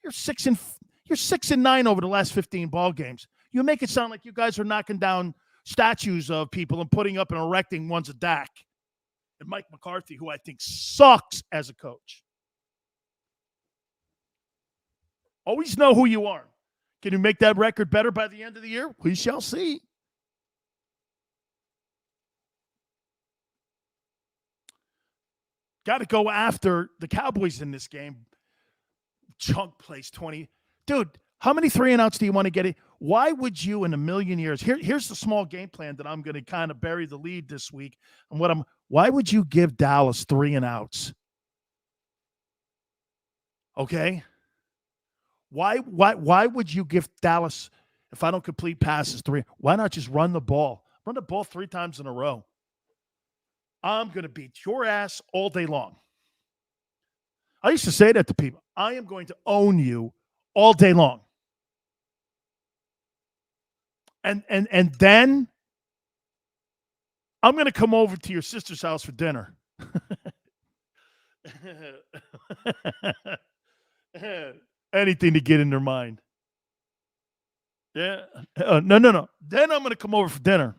You're 6-9 over the last 15 ball games. You make it sound like you guys are knocking down statues of people and putting up and erecting ones of Dak. And Mike McCarthy, who I think sucks as a coach. Always know who you are. Can you make that record better by the end of the year? We shall see. Got to go after the Cowboys in this game. Chunk plays 20. Dude, how many 3-and-outs do you want to get? Why would you in a million years? Here's the small game plan that I'm going to kind of bury the lead this week. And why would you give Dallas 3-and-outs? Okay? Why would you give Dallas, if I don't complete passes, 3? Why not just run the ball? Run the ball 3 times in a row. I'm going to beat your ass all day long. I used to say that to people. I am going to own you all day long. And then I'm going to come over to your sister's house for dinner. Anything to get in their mind. Yeah. No. Then I'm going to come over for dinner.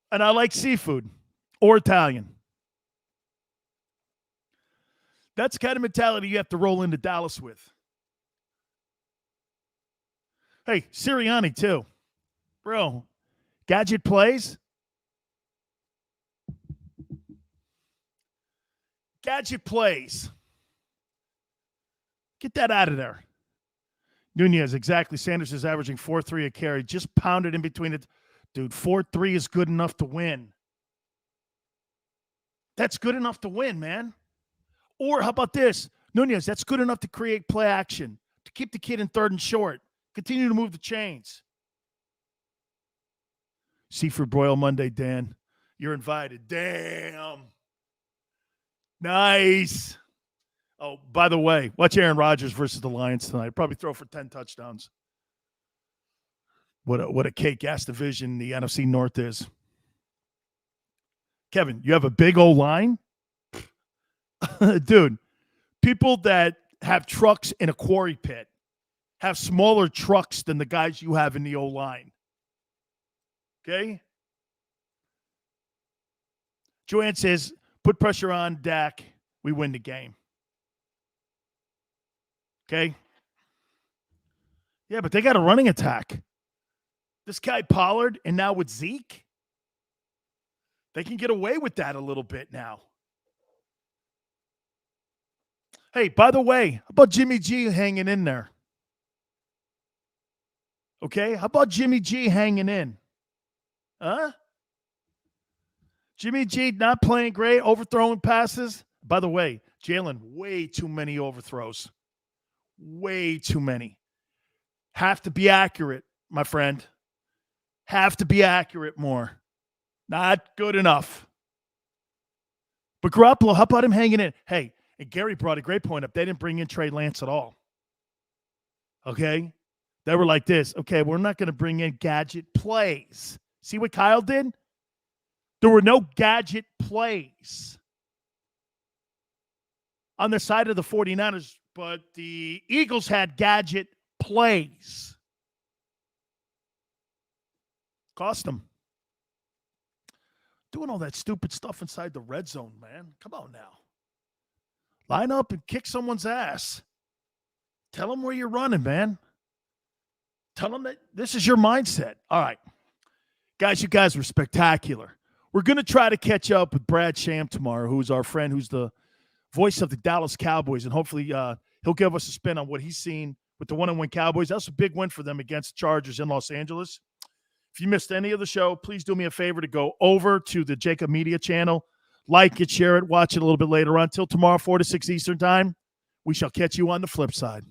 And I like seafood or Italian. That's the kind of mentality you have to roll into Dallas with. Hey, Sirianni, too. Bro, gadget plays. Gadget plays. Get that out of there. Nunez, exactly. Sanders is averaging 4.3 a carry. Just pounded in between it. Dude, 4.3 is good enough to win. That's good enough to win, man. Or how about this? Nunez, that's good enough to create play action, to keep the kid in 3rd and short. Continue to move the chains. Seafood Broil Monday, Dan. You're invited. Damn. Nice. Oh, by the way, watch Aaron Rodgers versus the Lions tonight. Probably throw for 10 touchdowns. What a cake-ass division the NFC North is. Kevin, you have a big old line? Dude, people that have trucks in a quarry pit have smaller trucks than the guys you have in the O-line. Okay? Joanne says, put pressure on Dak. We win the game. Okay? Yeah, but they got a running attack. This guy Pollard, and now with Zeke, they can get away with that a little bit now. Hey, by the way, how about Jimmy G hanging in there? Okay? How about Jimmy G hanging in? Huh? Jimmy G not playing great, overthrowing passes. By the way, Jalen, way too many overthrows. Way too many. Have to be accurate, my friend. Have to be accurate more. Not good enough. But Garoppolo, how about him hanging in? Hey, and Garry brought a great point up. They didn't bring in Trey Lance at all. Okay? They were like this. Okay, we're not going to bring in gadget plays. See what Kyle did? There were no gadget plays on the side of the 49ers, but the Eagles had gadget plays. Cost them. Doing all that stupid stuff inside the red zone, man. Come on now. Line up and kick someone's ass. Tell them where you're running, man. Tell them that this is your mindset. All right. Guys, you guys were spectacular. We're going to try to catch up with Brad Sham tomorrow, who's our friend, who's the voice of the Dallas Cowboys, and hopefully he'll give us a spin on what he's seen with the one-on-one Cowboys. That's a big win for them against the Chargers in Los Angeles. If you missed any of the show, please do me a favor to go over to the JAKIB Media channel, like it, share it, watch it a little bit later on. Till tomorrow, 4 to 6 Eastern time, we shall catch you on the flip side.